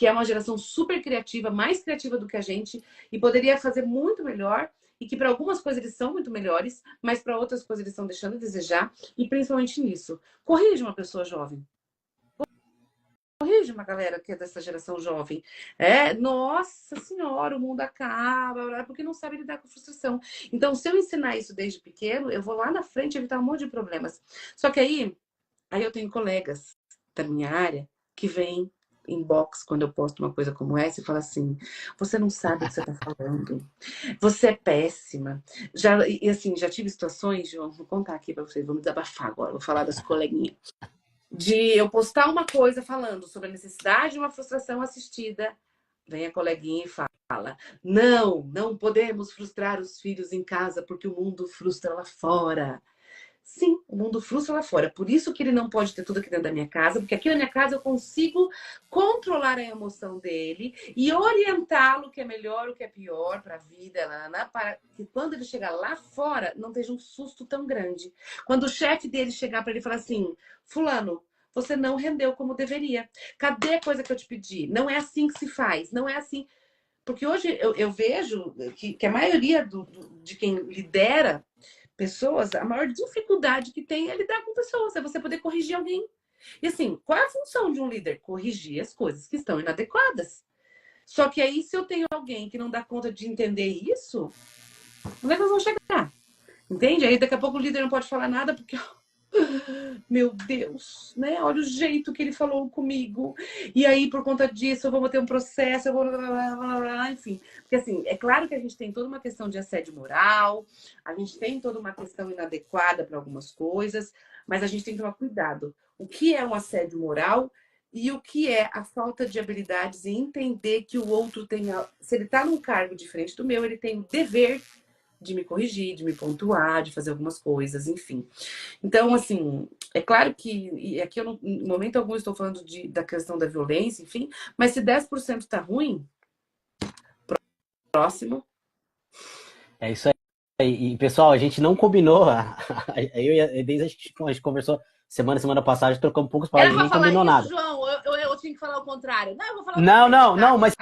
é uma geração super criativa, mais criativa do que a gente, e poderia fazer muito melhor, e que para algumas coisas eles são muito melhores, mas para outras coisas eles estão deixando a desejar, e principalmente nisso. Corrige uma pessoa jovem. Corrige uma galera que é dessa geração jovem. Nossa senhora, o mundo acaba, porque não sabe lidar com frustração. Então, se eu ensinar isso desde pequeno, eu vou lá na frente evitar um monte de problemas. Só que aí eu tenho colegas da minha área que vêm inbox quando eu posto uma coisa como essa e fala assim: você não sabe o que você está falando, você é péssima. Assim, já tive situações, João, vou contar aqui para vocês, vamos desabafar agora, vou falar das coleguinhas. De eu postar uma coisa falando sobre a necessidade de uma frustração assistida, vem a coleguinha e fala: não podemos frustrar os filhos em casa porque o mundo frustra lá fora. Sim, o mundo frustra lá fora. Por isso que ele não pode ter tudo aqui dentro da minha casa, porque aqui na minha casa eu consigo controlar a emoção dele e orientá-lo o que é melhor, o que é pior para a vida, para que quando ele chegar lá fora não esteja um susto tão grande. Quando o chefe dele chegar para ele e falar assim: fulano, você não rendeu como deveria. Cadê a coisa que eu te pedi? Não é assim que se faz, não é assim. Porque hoje eu vejo que a maioria de quem lidera pessoas, a maior dificuldade que tem é lidar com pessoas, é você poder corrigir alguém. E assim, qual é a função de um líder? Corrigir as coisas que estão inadequadas. Só que aí, se eu tenho alguém que não dá conta de entender isso, onde é que nós vamos chegar? Entende? Aí daqui a pouco o líder não pode falar nada porque meu Deus, né? Olha o jeito que ele falou comigo. E aí, por conta disso, eu vou ter um processo, eu vou... Enfim. Porque, assim, é claro que a gente tem toda uma questão de assédio moral, a gente tem toda uma questão inadequada para algumas coisas, mas a gente tem que tomar cuidado. O que é um assédio moral e o que é a falta de habilidades e entender que o outro tem... Se ele está num cargo diferente do meu, ele tem o dever de me corrigir, de me pontuar, de fazer algumas coisas, enfim. Então, assim, é claro que, e aqui eu não, em momento algum estou falando da questão da violência, enfim, mas se 10% tá ruim, próximo. É isso aí. E, pessoal, a gente não combinou, eu e a Deise, a gente conversou semana passada, trocamos poucos palavras, a gente nem combinou nada. João, eu tinha que falar o contrário. Não, eu vou falar Não, mas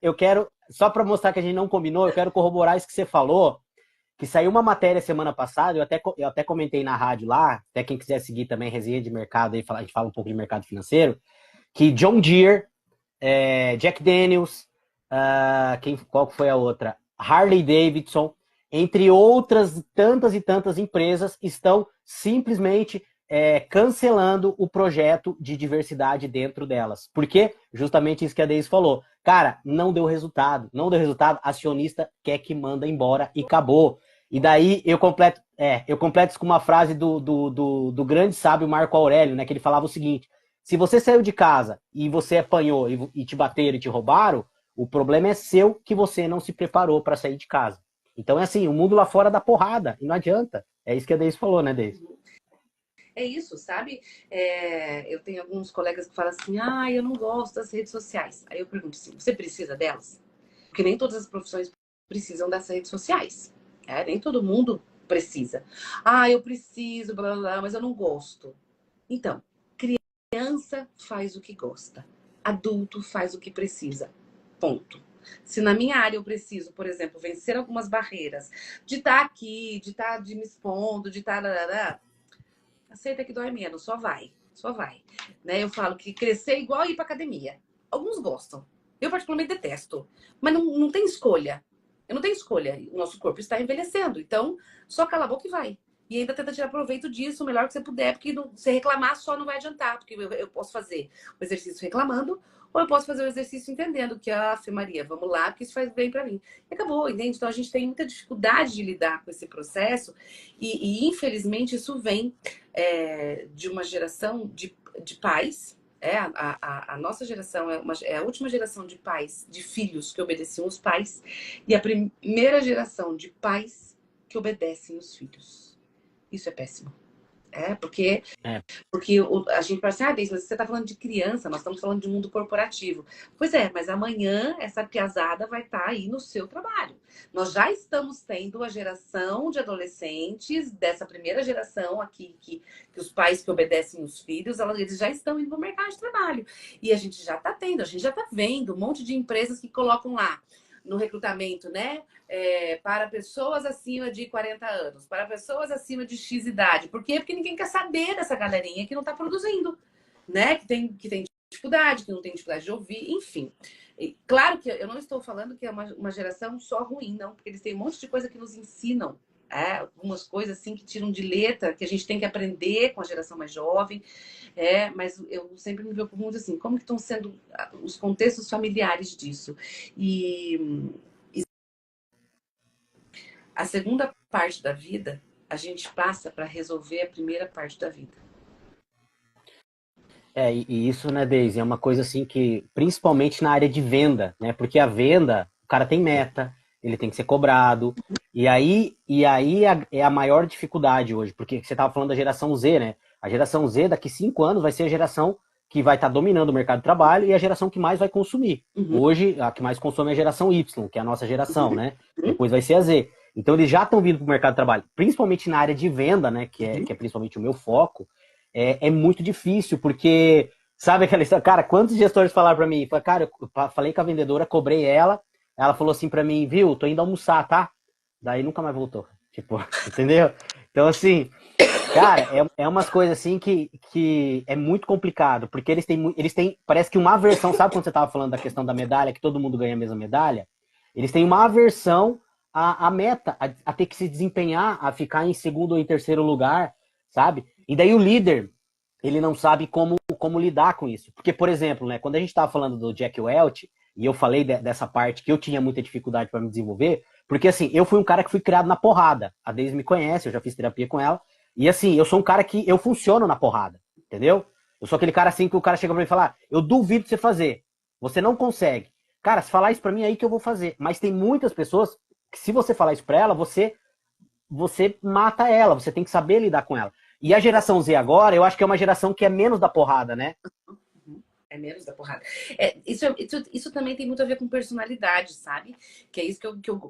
eu quero, só para mostrar que a gente não combinou, eu quero corroborar isso que você falou, que saiu uma matéria semana passada, eu até comentei na rádio lá, até quem quiser seguir também, resenha de mercado, aí a gente fala um pouco de mercado financeiro, que John Deere, Jack Daniels, qual foi a outra? Harley Davidson, entre outras tantas e tantas empresas, estão simplesmente cancelando o projeto de diversidade dentro delas. Por quê? Justamente isso que a Deise falou. Cara, não deu resultado. Não deu resultado, acionista quer que manda embora e acabou. E daí eu completo isso com uma frase do grande sábio Marco Aurélio, né? Que ele falava o seguinte: se você saiu de casa e você apanhou e te bateram e te roubaram, o problema é seu que você não se preparou para sair de casa. Então é assim, o mundo lá fora dá porrada e não adianta. É isso que a Deise falou, né, Deise? É isso, sabe? Eu tenho alguns colegas que falam assim: eu não gosto das redes sociais. Aí eu pergunto assim: você precisa delas? Porque nem todas as profissões precisam das redes sociais. Nem todo mundo precisa. Eu preciso, blá, blá, blá, mas eu não gosto. Então, criança faz o que gosta. Adulto faz o que precisa. Ponto. Se na minha área eu preciso, por exemplo, vencer algumas barreiras, de estar aqui, de me expondo, de estar... aceita que dói menos, só vai. Né? Eu falo que crescer é igual ir pra academia. Alguns gostam. Eu particularmente detesto. Mas não tem escolha. Eu não tenho escolha. O nosso corpo está envelhecendo. Então, só cala a boca e vai. E ainda tenta tirar proveito disso o melhor que você puder, porque você reclamar só não vai adiantar. Porque eu posso fazer o exercício reclamando, ou eu posso fazer o exercício entendendo que, Fê Maria, vamos lá, porque isso faz bem para mim. E acabou, entende? Então a gente tem muita dificuldade de lidar com esse processo e infelizmente, isso vem de uma geração de pais A nossa geração é a última geração de pais, de filhos que obedeciam os pais, e a primeira geração de pais que obedecem os filhos. Isso é péssimo. Porque É. porque a gente fala assim, Deise, mas você está falando de criança, nós estamos falando de mundo corporativo. Pois é, mas amanhã essa piazada vai estar aí no seu trabalho. Nós já estamos tendo a geração de adolescentes, dessa primeira geração aqui, que os pais que obedecem os filhos, eles já estão indo para o mercado de trabalho. E a gente já está tendo, a gente já está vendo um monte de empresas que colocam lá no recrutamento, né? Para pessoas acima de 40 anos, para pessoas acima de X idade. Por quê? Porque ninguém quer saber dessa galerinha que não está produzindo, né? Que tem dificuldade, que não tem dificuldade de ouvir, enfim. E, claro que eu não estou falando que é uma geração só ruim, não, porque eles têm um monte de coisa que nos ensinam. Algumas coisas assim que tiram de letra, que a gente tem que aprender com a geração mais jovem. Mas eu sempre me preocupo muito assim, como que estão sendo os contextos familiares disso? E a segunda parte da vida, a gente passa para resolver a primeira parte da vida. E isso, né, Deise, é uma coisa assim que, principalmente na área de venda, né? Porque a venda, o cara tem meta, ele tem que ser cobrado. E aí é a maior dificuldade hoje, porque você estava falando da geração Z, né? A geração Z, daqui 5 anos, vai ser a geração que vai estar dominando o mercado de trabalho e a geração que mais vai consumir. Hoje, a que mais consome é a geração Y, que é a nossa geração, né? Depois vai ser a Z. Então, eles já estão vindo para o mercado de trabalho, principalmente na área de venda, né? Que é principalmente o meu foco. É muito difícil, porque, sabe aquela história? Cara, quantos gestores falaram para mim? Cara, eu falei com a vendedora, cobrei ela falou assim para mim, viu, tô indo almoçar, tá? Daí nunca mais voltou. Tipo, entendeu? Então, assim, cara, é umas coisas assim que é muito complicado, porque eles têm, parece que uma aversão, sabe quando você tava falando da questão da medalha, que todo mundo ganha a mesma medalha? Eles têm uma aversão à meta, a ter que se desempenhar, a ficar em segundo ou em terceiro lugar, sabe? E daí o líder, ele não sabe como lidar com isso. Porque, por exemplo, né, quando a gente estava falando do Jack Welch, e eu falei dessa parte que eu tinha muita dificuldade para me desenvolver, porque assim, eu fui um cara que fui criado na porrada. A Deise me conhece, eu já fiz terapia com ela. E assim, eu sou um cara que eu funciono na porrada, entendeu? Eu sou aquele cara assim que o cara chega pra mim e fala, eu duvido de você fazer. Você não consegue. Cara, se falar isso pra mim, é aí que eu vou fazer. Mas tem muitas pessoas que se você falar isso pra ela, você mata ela, você tem que saber lidar com ela. E a geração Z agora, eu acho que é uma geração que é menos da porrada, né? É menos da porrada. Isso também tem muito a ver com personalidade, sabe? Que é isso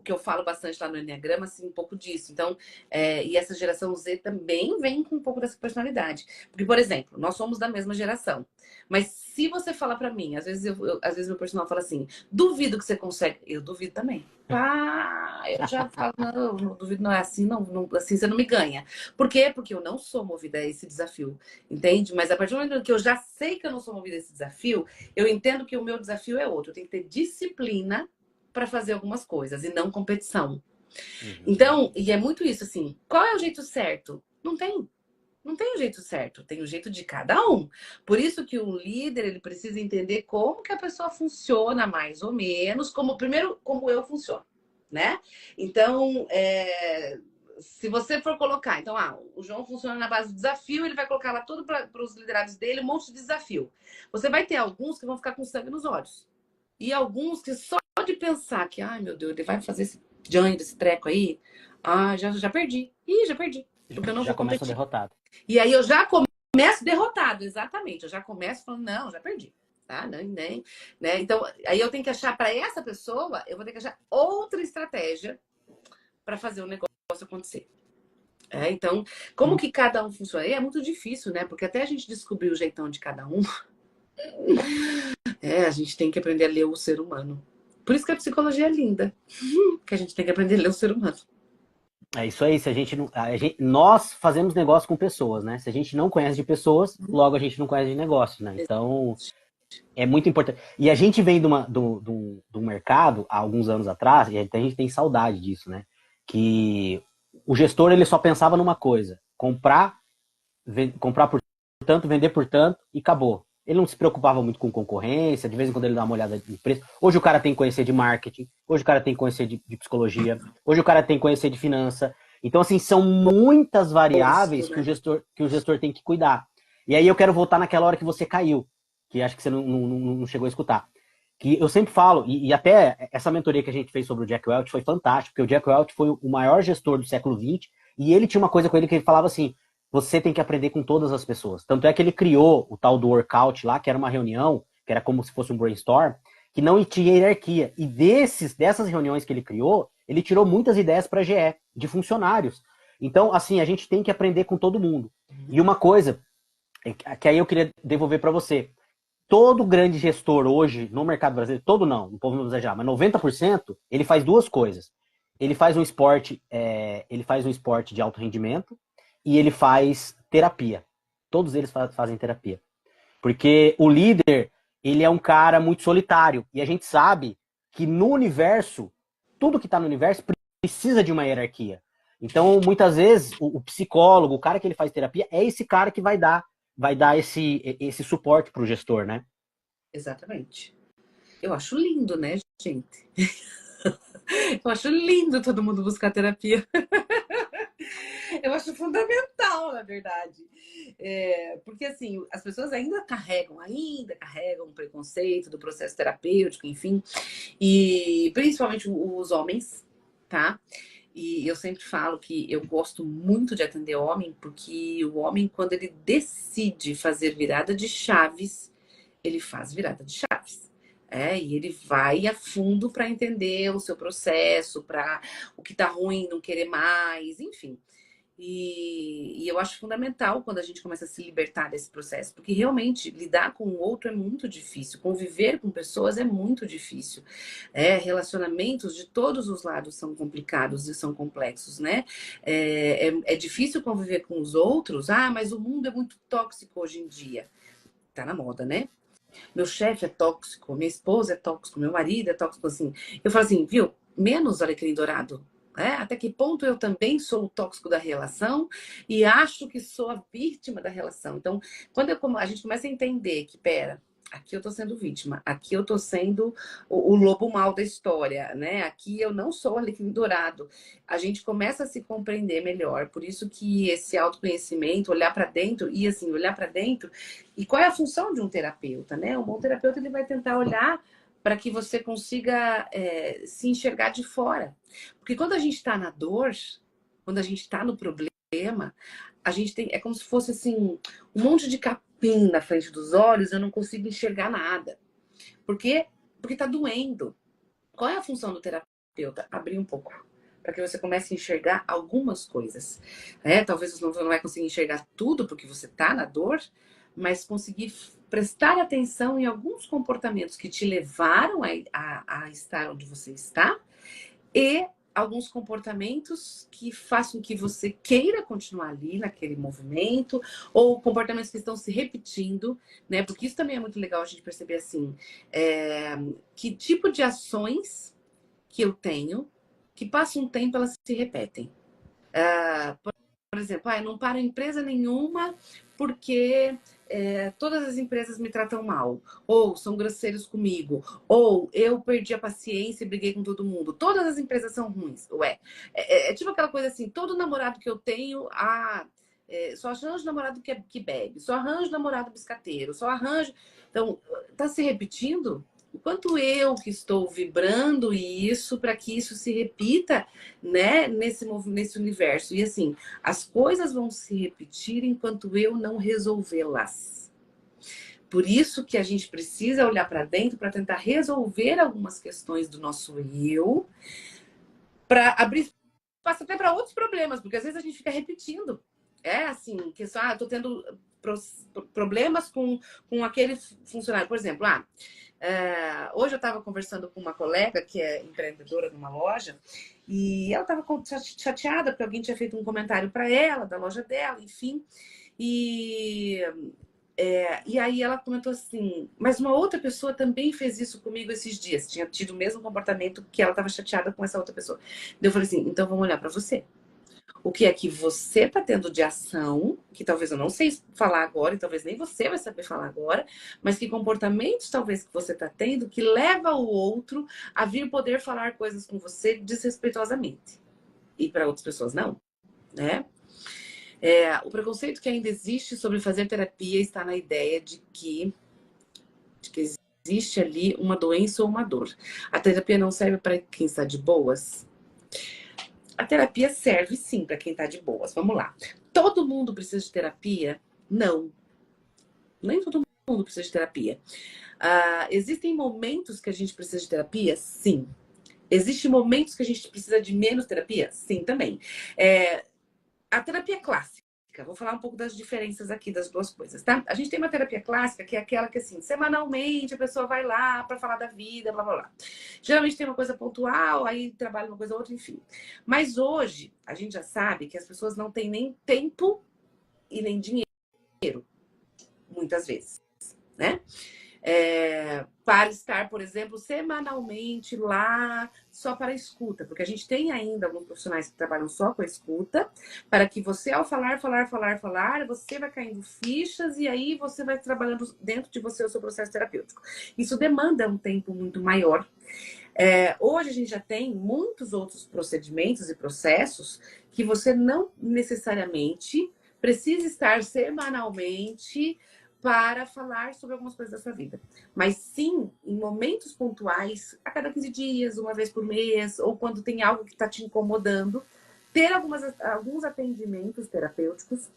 que eu falo bastante lá no Enneagrama, assim, um pouco disso. Então, e essa geração Z também vem com um pouco dessa personalidade. Porque, por exemplo, nós somos da mesma geração. Mas se você falar pra mim, às vezes meu personal fala assim, duvido que você consegue. Eu duvido também. Eu já falo, não duvido, não é assim, não, assim você não me ganha. Por quê? Porque eu não sou movida a esse desafio, entende? Mas a partir do momento que eu já sei que eu não sou movida a esse desafio, eu entendo que o meu desafio é outro. Eu tenho que ter disciplina para fazer algumas coisas e não competição. Então, e é muito isso, assim, qual é o jeito certo? Não tem. Não tem o jeito certo, tem o jeito de cada um. Por isso que o líder, ele precisa entender como que a pessoa funciona, mais ou menos, primeiro, como eu funciono, né? Então, se você for colocar, então, o João funciona na base do desafio, ele vai colocar lá tudo para os liderados dele, um monte de desafio. Você vai ter alguns que vão ficar com sangue nos olhos. E alguns que só de pensar que, ai meu Deus, ele vai fazer esse treco aí, já perdi. Já perdi. Porque eu não já vou competir. Começa derrotado. E aí eu já começo derrotado, exatamente. Eu já começo falando, não, já perdi. Tá? Nem, né? Então, aí eu tenho que achar para essa pessoa, eu vou ter que achar outra estratégia para fazer o negócio acontecer. Então, como que cada um funciona? E é muito difícil, né? Porque até a gente descobrir o jeitão de cada um, a gente tem que aprender a ler o ser humano. Por isso que a psicologia é linda. Que a gente tem que aprender a ler o ser humano. É isso aí, se nós fazemos negócio com pessoas, né? Se a gente não conhece de pessoas, logo a gente não conhece de negócio, né? Então, é muito importante. E a gente vem do mercado, há alguns anos atrás, e a gente tem saudade disso, né? Que o gestor, ele só pensava numa coisa, comprar por tanto, vender por tanto, e acabou. Ele não se preocupava muito com concorrência, de vez em quando ele dá uma olhada no preço. Hoje o cara tem que conhecer de marketing, hoje o cara tem que conhecer de psicologia, hoje o cara tem que conhecer de finança. Então, assim, são muitas variáveis que o gestor tem que cuidar. E aí eu quero voltar naquela hora que você caiu, que acho que você não chegou a escutar. Que eu sempre falo, e até essa mentoria que a gente fez sobre o Jack Welch foi fantástica, porque o Jack Welch foi o maior gestor do século XX, e ele tinha uma coisa com ele que ele falava assim, você tem que aprender com todas as pessoas. Tanto é que ele criou o tal do workout lá, que era uma reunião, que era como se fosse um brainstorm, que não tinha hierarquia. E dessas reuniões que ele criou, ele tirou muitas ideias para a GE, de funcionários. Então, assim, a gente tem que aprender com todo mundo. E uma coisa que aí eu queria devolver para você. Todo grande gestor hoje no mercado brasileiro, todo não povo não exagerar, mas 90%, ele faz duas coisas. Ele faz um esporte de alto rendimento e ele faz terapia. Todos eles fazem terapia. Porque o líder, ele é um cara muito solitário. E a gente sabe que no universo, tudo que está no universo precisa de uma hierarquia. Então, muitas vezes, o psicólogo, o cara que ele faz terapia, é esse cara que vai dar esse suporte para o gestor, né? Exatamente. Eu acho lindo, né, gente? Eu acho lindo todo mundo buscar terapia. Eu acho fundamental, na verdade. Porque, assim, as pessoas ainda carregam um preconceito do processo terapêutico, enfim. E principalmente os homens, tá? E eu sempre falo que eu gosto muito de atender homem, porque o homem, quando ele decide fazer virada de chaves, ele faz virada de chaves. E ele vai a fundo para entender o seu processo, para o que tá ruim, não querer mais, enfim. E eu acho fundamental quando a gente começa a se libertar desse processo, porque realmente lidar com o outro é muito difícil, conviver com pessoas é muito difícil. Relacionamentos de todos os lados são complicados e são complexos, né? É difícil conviver com os outros, mas o mundo é muito tóxico hoje em dia. Tá na moda, né? Meu chefe é tóxico, minha esposa é tóxico, meu marido é tóxico, assim. Eu falo assim, viu? Menos alecrim dourado. Até que ponto eu também sou o tóxico da relação e acho que sou a vítima da relação. Então, quando a gente começa a entender que, pera, aqui eu tô sendo vítima, aqui eu tô sendo o lobo mau da história, né? Aqui eu não sou o alecrim dourado. A gente começa a se compreender melhor. Por isso que esse autoconhecimento, olhar para dentro e assim, olhar para dentro. E qual é a função de um terapeuta, né? Um bom terapeuta ele vai tentar olhar para que você consiga se enxergar de fora. Porque quando a gente está na dor, quando a gente está no problema, a gente tem. É como se fosse assim, um monte de capim na frente dos olhos, eu não consigo enxergar nada. Por quê? Porque está doendo. Qual é a função do terapeuta? Abrir um pouco. Para que você comece a enxergar algumas coisas. Talvez você não vai conseguir enxergar tudo porque você está na dor, mas conseguir prestar atenção em alguns comportamentos que te levaram a estar onde você está e alguns comportamentos que façam que você queira continuar ali naquele movimento ou comportamentos que estão se repetindo, né? Porque isso também é muito legal a gente perceber assim, que tipo de ações que eu tenho que passa um tempo elas se repetem. Por exemplo, eu não paro em empresa nenhuma porque todas as empresas me tratam mal, ou são grosseiros comigo, ou eu perdi a paciência e briguei com todo mundo. Todas as empresas são ruins. É tipo aquela coisa assim, todo namorado que eu tenho, só arranjo namorado que bebe, só arranjo namorado biscateiro, só arranjo... Então, tá se repetindo? O quanto eu que estou vibrando isso para que isso se repita, né, nesse universo. E assim, as coisas vão se repetir enquanto eu não resolvê-las. Por isso que a gente precisa olhar para dentro para tentar resolver algumas questões do nosso eu, para abrir espaço até para outros problemas, porque às vezes a gente fica repetindo. Assim, que só, eu tô tendo problemas com aquele funcionário. Por exemplo, hoje eu estava conversando com uma colega que é empreendedora numa loja e ela estava chateada porque alguém tinha feito um comentário para ela, da loja dela, enfim. E aí ela comentou assim, mas uma outra pessoa também fez isso comigo esses dias, tinha tido o mesmo comportamento que ela estava chateada com essa outra pessoa. Eu falei assim, então vamos olhar para você. O que é que você está tendo de ação, que talvez eu não sei falar agora, e talvez nem você vai saber falar agora, mas que comportamentos talvez que você está tendo que leva o outro a vir poder falar coisas com você desrespeitosamente. E para outras pessoas não, né? O preconceito que ainda existe sobre fazer terapia está na ideia de que de que existe ali uma doença ou uma dor. A terapia não serve para quem está de boas? A terapia serve sim para quem está de boas. Vamos lá. Todo mundo precisa de terapia? Não. Nem todo mundo precisa de terapia. Existem momentos que a gente precisa de terapia? Sim. Existem momentos que a gente precisa de menos terapia? Sim, também. A terapia clássica. Vou falar um pouco das diferenças aqui das duas coisas, tá? A gente tem uma terapia clássica, que é aquela que, assim, semanalmente a pessoa vai lá para falar da vida, blá, blá, blá. Geralmente tem uma coisa pontual, aí trabalha uma coisa ou outra, enfim. Mas hoje, a gente já sabe que as pessoas não têm nem tempo e nem dinheiro, muitas vezes, né? Para estar, por exemplo, semanalmente lá só para a escuta, porque a gente tem ainda alguns profissionais que trabalham só com a escuta, para que você, ao falar, você vai caindo fichas e aí você vai trabalhando dentro de você o seu processo terapêutico. Isso demanda um tempo muito maior. Hoje a gente já tem muitos outros procedimentos e processos que você não necessariamente precisa estar semanalmente para falar sobre algumas coisas da sua vida. Mas sim, em momentos pontuais, a cada 15 dias, uma vez por mês, ou quando tem algo que está te incomodando, ter alguns atendimentos terapêuticos,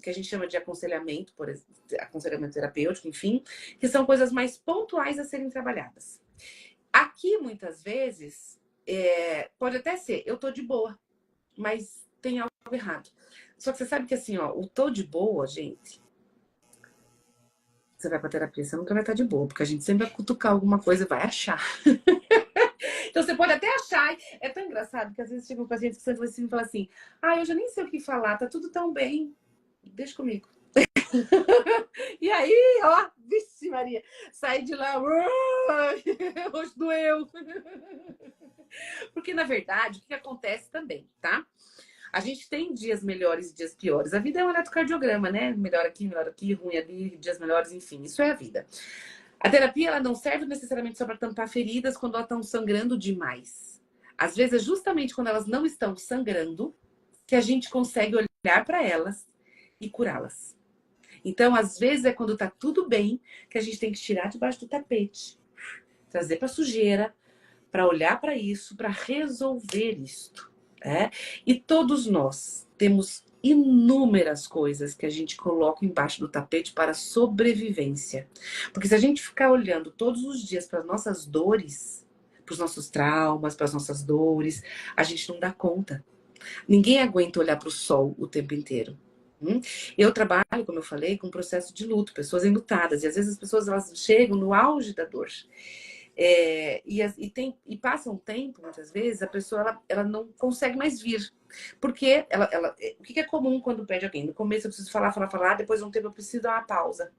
que a gente chama de aconselhamento, por exemplo, aconselhamento terapêutico, enfim, que são coisas mais pontuais a serem trabalhadas. Aqui, muitas vezes, pode até ser, eu tô de boa, mas tem algo errado. Só que você sabe que assim, ó, o tô de boa, gente, você vai pra terapia, você nunca vai estar de boa, porque a gente sempre vai cutucar alguma coisa e vai achar. Então você pode até achar, é tão engraçado que às vezes chega um paciente que você assim, fala assim, eu já nem sei o que falar, tá tudo tão bem, deixa comigo. E aí, ó, vixe Maria, sai de lá, hoje doeu. Porque, na verdade, o que acontece também, tá? A gente tem dias melhores e dias piores. A vida é um eletrocardiograma, né? Melhor aqui, ruim ali, dias melhores, enfim. Isso é a vida. A terapia, ela não serve necessariamente só para tampar feridas quando elas estão sangrando demais. Às vezes, é justamente quando elas não estão sangrando que a gente consegue olhar para elas e curá-las. Então, às vezes, é quando tá tudo bem que a gente tem que tirar debaixo do tapete, trazer para sujeira, para olhar para isso, para resolver isto. E todos nós temos inúmeras coisas que a gente coloca embaixo do tapete para sobrevivência. Porque se a gente ficar olhando todos os dias para as nossas dores, para os nossos traumas, para as nossas dores, a gente não dá conta. Ninguém aguenta olhar para o sol o tempo inteiro. Eu trabalho, como eu falei, com um processo de luto, pessoas enlutadas. E às vezes as pessoas elas chegam no auge da dor. E passa um tempo, muitas vezes, a pessoa ela não consegue mais vir. Porque o que é comum quando perde alguém? No começo eu preciso falar, depois de um tempo eu preciso dar uma pausa.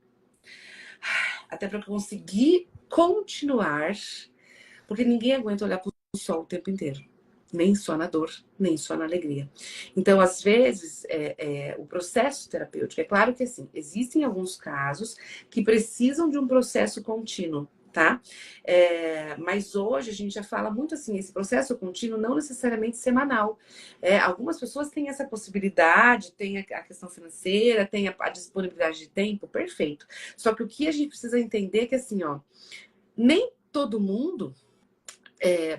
Até para conseguir continuar, porque ninguém aguenta olhar para o sol o tempo inteiro. Nem só na dor, nem só na alegria. Então, às vezes, o processo terapêutico, é claro que assim, existem alguns casos que precisam de um processo contínuo, tá? Mas hoje a gente já fala muito assim, esse processo contínuo não necessariamente semanal. Algumas pessoas têm essa possibilidade, tem a questão financeira, tem a disponibilidade de tempo, perfeito. Só que o que a gente precisa entender é que assim, ó, nem todo mundo...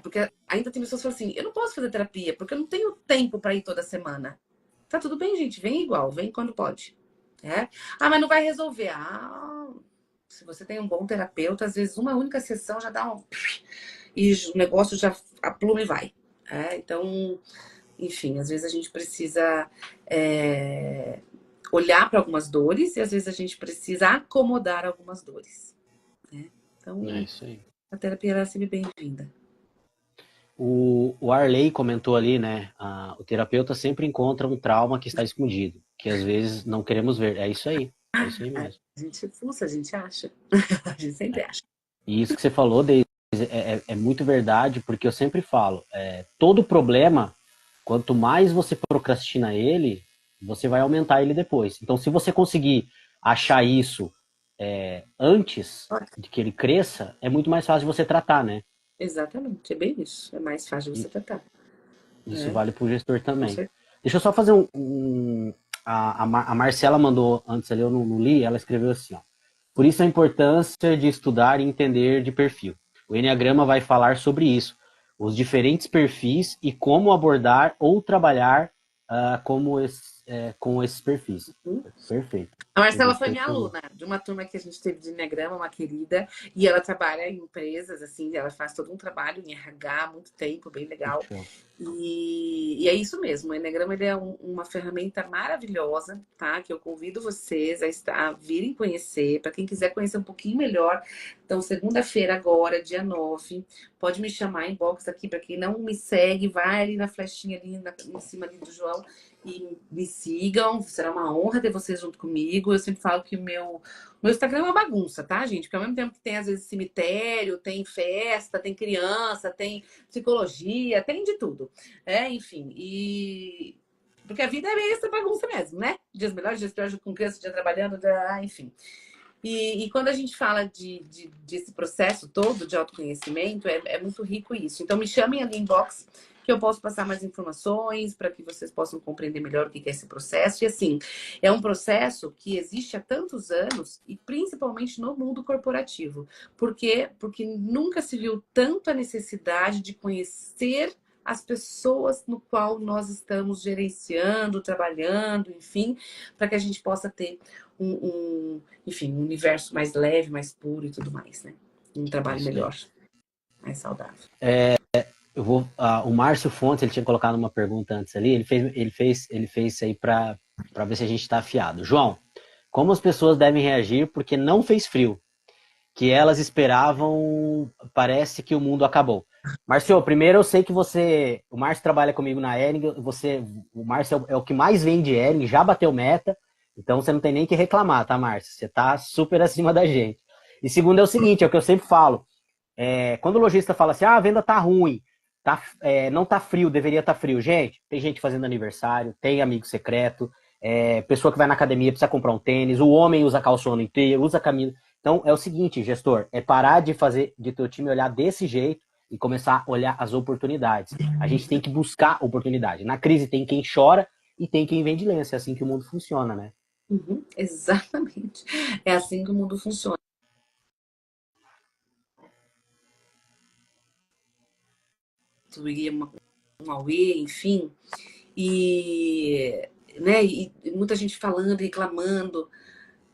porque ainda tem pessoas que falam assim, eu não posso fazer terapia, porque eu não tenho tempo para ir toda semana. Tá tudo bem, gente, vem igual, vem quando pode. Mas não vai resolver. Se você tem um bom terapeuta, às vezes uma única sessão já dá um... E o negócio já apluma e vai. Então, enfim, às vezes a gente precisa olhar para algumas dores e às vezes a gente precisa acomodar algumas dores. Então, É isso aí. a terapia é sempre bem-vinda. O Arley comentou ali, né? O terapeuta sempre encontra um trauma que está escondido, que às vezes não queremos ver. É isso aí mesmo. A gente fuça, a gente acha. A gente sempre acha. E isso que você falou, Deise, é muito verdade, porque eu sempre falo, todo problema, quanto mais você procrastina ele, você vai aumentar ele depois. Então, se você conseguir achar isso antes de que ele cresça, é muito mais fácil de você tratar, né? Exatamente, é bem isso. É mais fácil de você tratar. Isso vale para o gestor Com também. certeza. Deixa eu só fazer a Marcela mandou antes ali, eu não li, ela escreveu assim, ó. Por isso a importância de estudar e entender de perfil. O Enneagrama vai falar sobre isso, os diferentes perfis e como abordar ou trabalhar com esses perfis. Perfeito. A Marcela foi minha aluna de uma turma que a gente teve de Enneagrama, uma querida, e ela trabalha em empresas, assim, ela faz todo um trabalho em RH há muito tempo, bem legal. E é isso mesmo, o Enneagrama ele é uma ferramenta maravilhosa, tá? Que eu convido vocês a virem conhecer, para quem quiser conhecer um pouquinho melhor. Então, segunda-feira agora, dia 9, pode me chamar em box aqui, para quem não me segue, vai ali na flechinha ali em cima ali do João e me sigam, será uma honra ter vocês junto comigo. Eu sempre falo que o meu Instagram é uma bagunça, tá, gente? Porque ao mesmo tempo que tem, às vezes, cemitério, tem festa, tem criança, tem psicologia, tem de tudo. Enfim, porque a vida é meio essa bagunça mesmo, né? Dias melhores, dias piores, com criança, dia trabalhando, enfim. E quando a gente fala desse processo todo de autoconhecimento, é muito rico isso. Então, me chamem ali em inbox, que eu posso passar mais informações para que vocês possam compreender melhor o que é esse processo. E assim, é um processo que existe há tantos anos, e principalmente no mundo corporativo. Por quê? Porque nunca se viu tanto a necessidade de conhecer as pessoas no qual nós estamos gerenciando, trabalhando, enfim, para que a gente possa ter enfim, um universo mais leve, mais puro e tudo mais, né? Um trabalho melhor, mais saudável. O Márcio Fontes, ele tinha colocado uma pergunta antes ali, ele fez isso aí para ver se a gente está afiado. João, como as pessoas devem reagir porque não fez frio? Que elas esperavam, parece que o mundo acabou. Márcio, primeiro eu sei que o Márcio trabalha comigo na Ering, o Márcio é o que mais vende Ering, já bateu meta, então você não tem nem que reclamar, tá, Márcio? Você tá super acima da gente. E segundo é o seguinte, é o que eu sempre falo, quando o lojista fala assim, a venda tá ruim, não tá frio, deveria estar frio. Gente, tem gente fazendo aniversário, tem amigo secreto, pessoa que vai na academia precisa comprar um tênis, o homem usa calça o ano inteiro, usa camisa. Então é o seguinte, gestor, é parar de teu time olhar desse jeito e começar a olhar as oportunidades. A gente tem que buscar oportunidade. Na crise tem quem chora e tem quem vende lenço. É assim que o mundo funciona, né? Exatamente. É assim que o mundo funciona. Um Aue, enfim. Né, e muita gente falando, reclamando.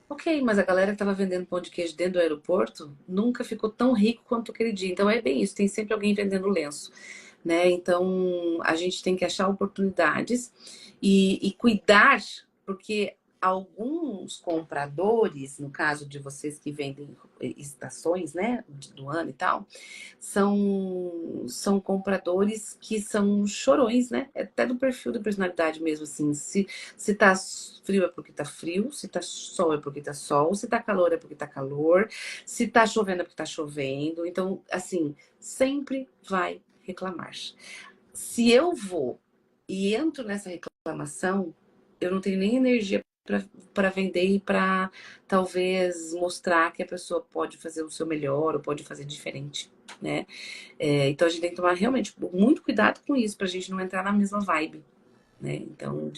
Ok, mas a galera que estava vendendo pão de queijo dentro do aeroporto nunca ficou tão rico quanto aquele dia. Então é bem isso, tem sempre alguém vendendo lenço, né? Então a gente tem que achar oportunidades e cuidar, porque alguns compradores, no caso de vocês que vendem estações, né, do ano e tal, são compradores que são chorões, né? É até do perfil da personalidade mesmo, assim. Se tá frio é porque tá frio, se tá sol é porque tá sol, se tá calor é porque tá calor, se tá chovendo é porque tá chovendo. Então, assim, sempre vai reclamar. Se eu vou e entro nessa reclamação, eu não tenho nem energia para vender e para talvez mostrar que a pessoa pode fazer o seu melhor ou pode fazer diferente, né? Então a gente tem que tomar realmente muito cuidado com isso para a gente não entrar na mesma vibe, né? Então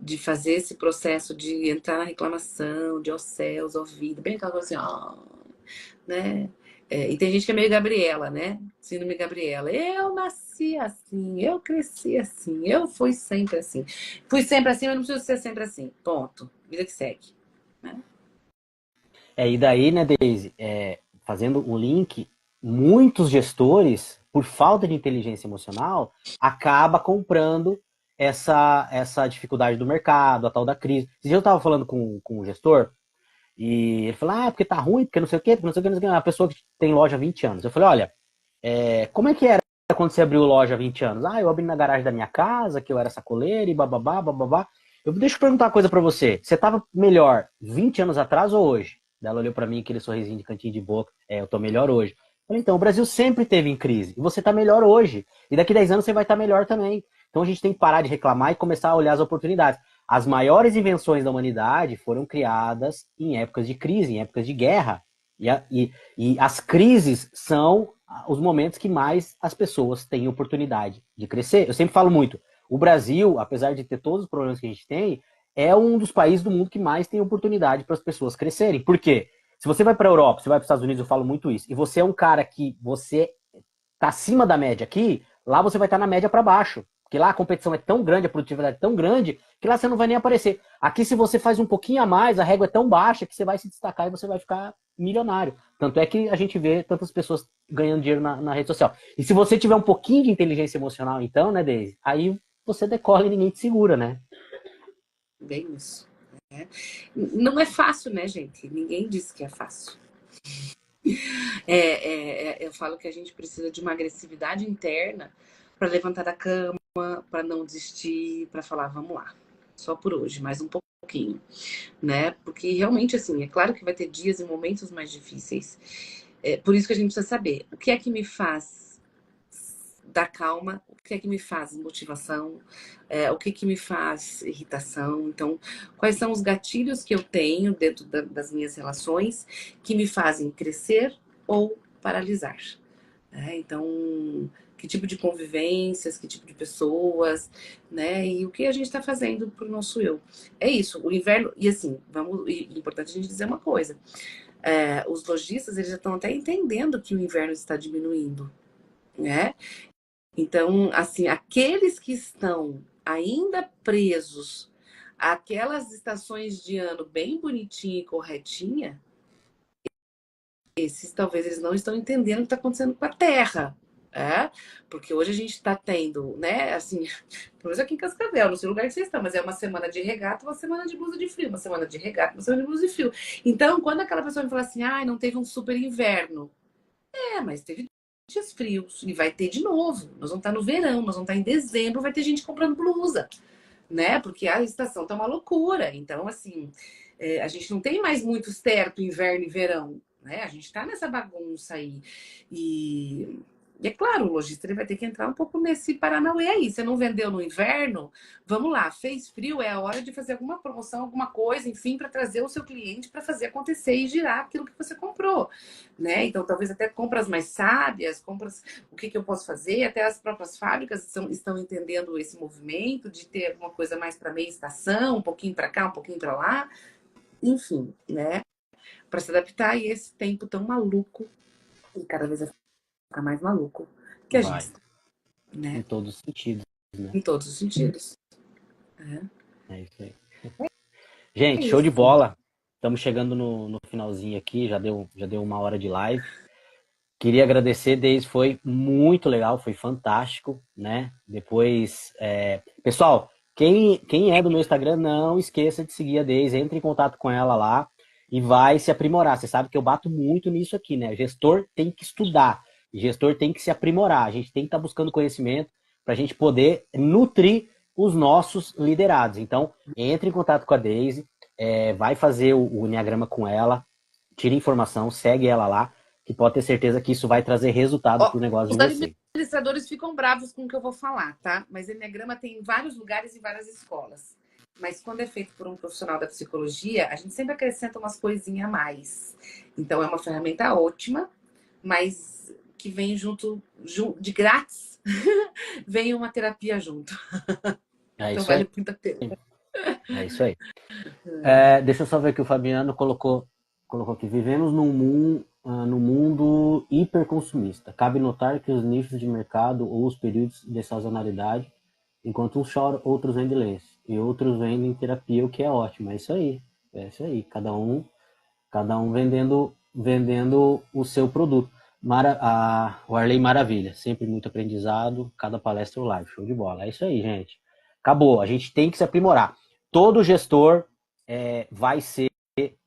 de fazer esse processo de entrar na reclamação, de ó céus, ó vida, bem aquela coisa assim, né? E tem gente que é meio Gabriela, né? Síndrome Gabriela. Eu nasci assim, eu cresci assim, eu fui sempre assim. Fui sempre assim, mas não preciso ser sempre assim. Ponto. Vida que segue. Né? E daí, né, Deise, fazendo um link, muitos gestores, por falta de inteligência emocional, acaba comprando essa dificuldade do mercado, a tal da crise. Esse dia eu estava falando com um gestor, e ele falou, porque tá ruim, porque não sei o quê, porque não sei o quê, não sei o quê. Uma pessoa que tem loja há 20 anos. Eu falei, olha, como é que era quando você abriu loja há 20 anos? Eu abri na garagem da minha casa, que eu era sacoleiro e bababá, bababá. Deixa eu perguntar uma coisa pra você. Você tava melhor 20 anos atrás ou hoje? Ela olhou pra mim, aquele sorrisinho de cantinho de boca. Eu tô melhor hoje. Eu falei, então, o Brasil sempre teve em crise. E você tá melhor hoje. E daqui 10 anos você vai estar melhor também. Então a gente tem que parar de reclamar e começar a olhar as oportunidades. As maiores invenções da humanidade foram criadas em épocas de crise, em épocas de guerra. E as crises são os momentos que mais as pessoas têm oportunidade de crescer. Eu sempre falo muito, o Brasil, apesar de ter todos os problemas que a gente tem, é um dos países do mundo que mais tem oportunidade para as pessoas crescerem. Por quê? Se você vai para a Europa, você vai para os Estados Unidos, eu falo muito isso, e você é um cara que você tá acima da média aqui, lá você vai estar na média para baixo. Porque lá a competição é tão grande, a produtividade é tão grande, que lá você não vai nem aparecer. Aqui, se você faz um pouquinho a mais, a régua é tão baixa que você vai se destacar e você vai ficar milionário. Tanto é que a gente vê tantas pessoas ganhando dinheiro na rede social. E se você tiver um pouquinho de inteligência emocional, então, né, Deise? Aí você decola e ninguém te segura, né? Bem isso. Né? Não é fácil, né, gente? Ninguém disse que é fácil. Eu falo que a gente precisa de uma agressividade interna para levantar da cama, para não desistir, para falar, vamos lá, só por hoje, mais um pouquinho, né? Porque realmente, assim, é claro que vai ter dias e momentos mais difíceis. Por isso que a gente precisa saber o que é que me faz dar calma, o que é que me faz motivação, o que é que me faz irritação. Então, quais são os gatilhos que eu tenho dentro das minhas relações que me fazem crescer ou paralisar? Então, que tipo de convivências, que tipo de pessoas, né? E o que a gente está fazendo para o nosso eu. É isso, o inverno. E assim, é importante a gente dizer uma coisa: os lojistas eles já estão até entendendo que o inverno está diminuindo, né? Então, assim, aqueles que estão ainda presos àquelas estações de ano bem bonitinha e corretinha, esses talvez eles não estão entendendo o que está acontecendo com a Terra. Porque hoje a gente está tendo, né, assim, pelo menos aqui em Cascavel, não sei o lugar que vocês estão, mas é uma semana de regata, uma semana de blusa de frio, uma semana de regata, uma semana de blusa de frio. Então, quando aquela pessoa me fala assim, não teve um super inverno, mas teve dias frios e vai ter de novo. Nós vamos estar no verão, nós vamos estar em dezembro, vai ter gente comprando blusa, né? Porque a estação tá uma loucura. Então, assim, a gente não tem mais muito certo inverno e verão, né? A gente tá nessa bagunça aí. E é claro, o lojista ele vai ter que entrar um pouco nesse paranauê aí. Você não vendeu no inverno? Vamos lá, fez frio, é a hora de fazer alguma promoção, alguma coisa, enfim, para trazer o seu cliente para fazer acontecer e girar aquilo que você comprou, né? Então, talvez até compras mais sábias, compras, o que eu posso fazer? Até as próprias fábricas estão entendendo esse movimento de ter alguma coisa mais para meia estação, um pouquinho para cá, um pouquinho para lá, enfim, né? Para se adaptar a esse tempo tão maluco e cada vez vai ficar mais maluco que a Vai. gente, né? Em todos os sentidos, né? Em todos os sentidos. É isso aí. É Gente, show de isso. bola. Estamos chegando no finalzinho aqui, já deu 1 hora de live. Queria agradecer, Deise, foi muito legal, foi fantástico, né? Depois, pessoal, quem é do meu Instagram, não esqueça de seguir a Deise, entre em contato com ela lá e vai se aprimorar. Você sabe que eu bato muito nisso aqui, né? Gestor tem que estudar, gestor tem que se aprimorar, a gente tem que estar buscando conhecimento para a gente poder nutrir os nossos liderados. Então, entre em contato com a Deise, vai fazer o Enneagrama com ela, tira informação, segue ela lá, que pode ter certeza que isso vai trazer resultado para o negócio Os de você. administradores ficam bravos com o que eu vou falar, tá? Mas Enneagrama tem em vários lugares e várias escolas. Mas quando é feito por um profissional da psicologia, a gente sempre acrescenta umas coisinhas a mais. Então é uma ferramenta ótima, mas que vem junto de grátis, vem uma terapia junto. É Então isso aí. vale muito a pena. É isso aí. Deixa eu só ver que o Fabiano colocou aqui. Vivemos num mundo hiperconsumista. Cabe notar que os nichos de mercado ou os períodos de sazonalidade, enquanto uns choram, outros vendem lenço. E outros vendem terapia, o que é ótimo. É isso aí. É isso aí. Cada um vendendo o seu produto. O Arley Maravilha. Sempre muito aprendizado. Cada palestra ou live. Show de bola. É isso aí, gente. Acabou. A gente tem que se aprimorar. Todo gestor vai ser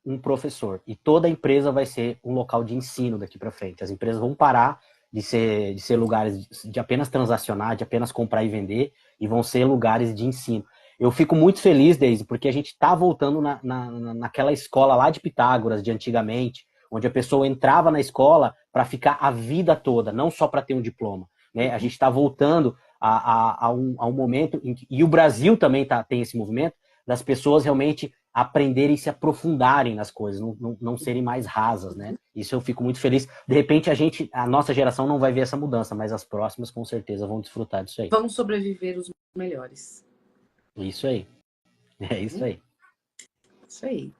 um professor. E toda empresa vai ser um local de ensino daqui para frente. As empresas vão parar de ser lugares de apenas transacionar, de apenas comprar e vender, e vão ser lugares de ensino. Eu fico muito feliz, Deise, porque a gente está voltando naquela escola lá de Pitágoras, de antigamente, onde a pessoa entrava na escola para ficar a vida toda, não só para ter um diploma. Né? A gente está voltando a um momento em que, e o Brasil também tem esse movimento, das pessoas realmente aprenderem e se aprofundarem nas coisas, não serem mais rasas, né? Isso eu fico muito feliz. De repente, a nossa geração não vai ver essa mudança, mas as próximas com certeza vão desfrutar disso aí. Vão sobreviver os melhores. Isso aí. É isso aí. Isso aí.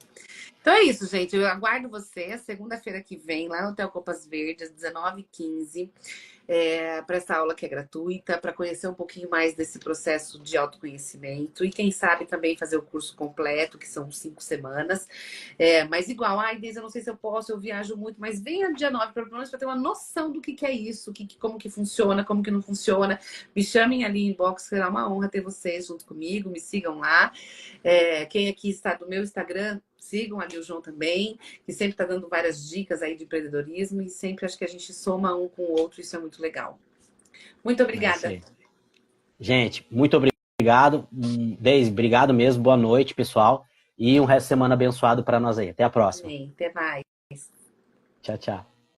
Então é isso, gente. Eu aguardo você segunda-feira que vem, lá no Hotel Copas Verdes, às 19h15, para essa aula que é gratuita, para conhecer um pouquinho mais desse processo de autoconhecimento e, quem sabe, também fazer o curso completo, que são 5 semanas. Mas igual, ai, Deise, eu não sei se eu posso, eu viajo muito, mas venha dia 9, pelo menos para ter uma noção do que é isso, como que funciona, como que não funciona. Me chamem ali em inbox, será uma honra ter vocês junto comigo, me sigam lá. Quem aqui está do meu Instagram, sigam ali o João também, que sempre está dando várias dicas aí de empreendedorismo e sempre acho que a gente soma um com o outro, isso é muito legal. Muito É isso obrigada. aí. Gente, muito obrigado. Deise, obrigado mesmo. Boa noite, pessoal. E um resto de semana abençoado para nós aí. Até a próxima. Amém. Até mais. Tchau, tchau.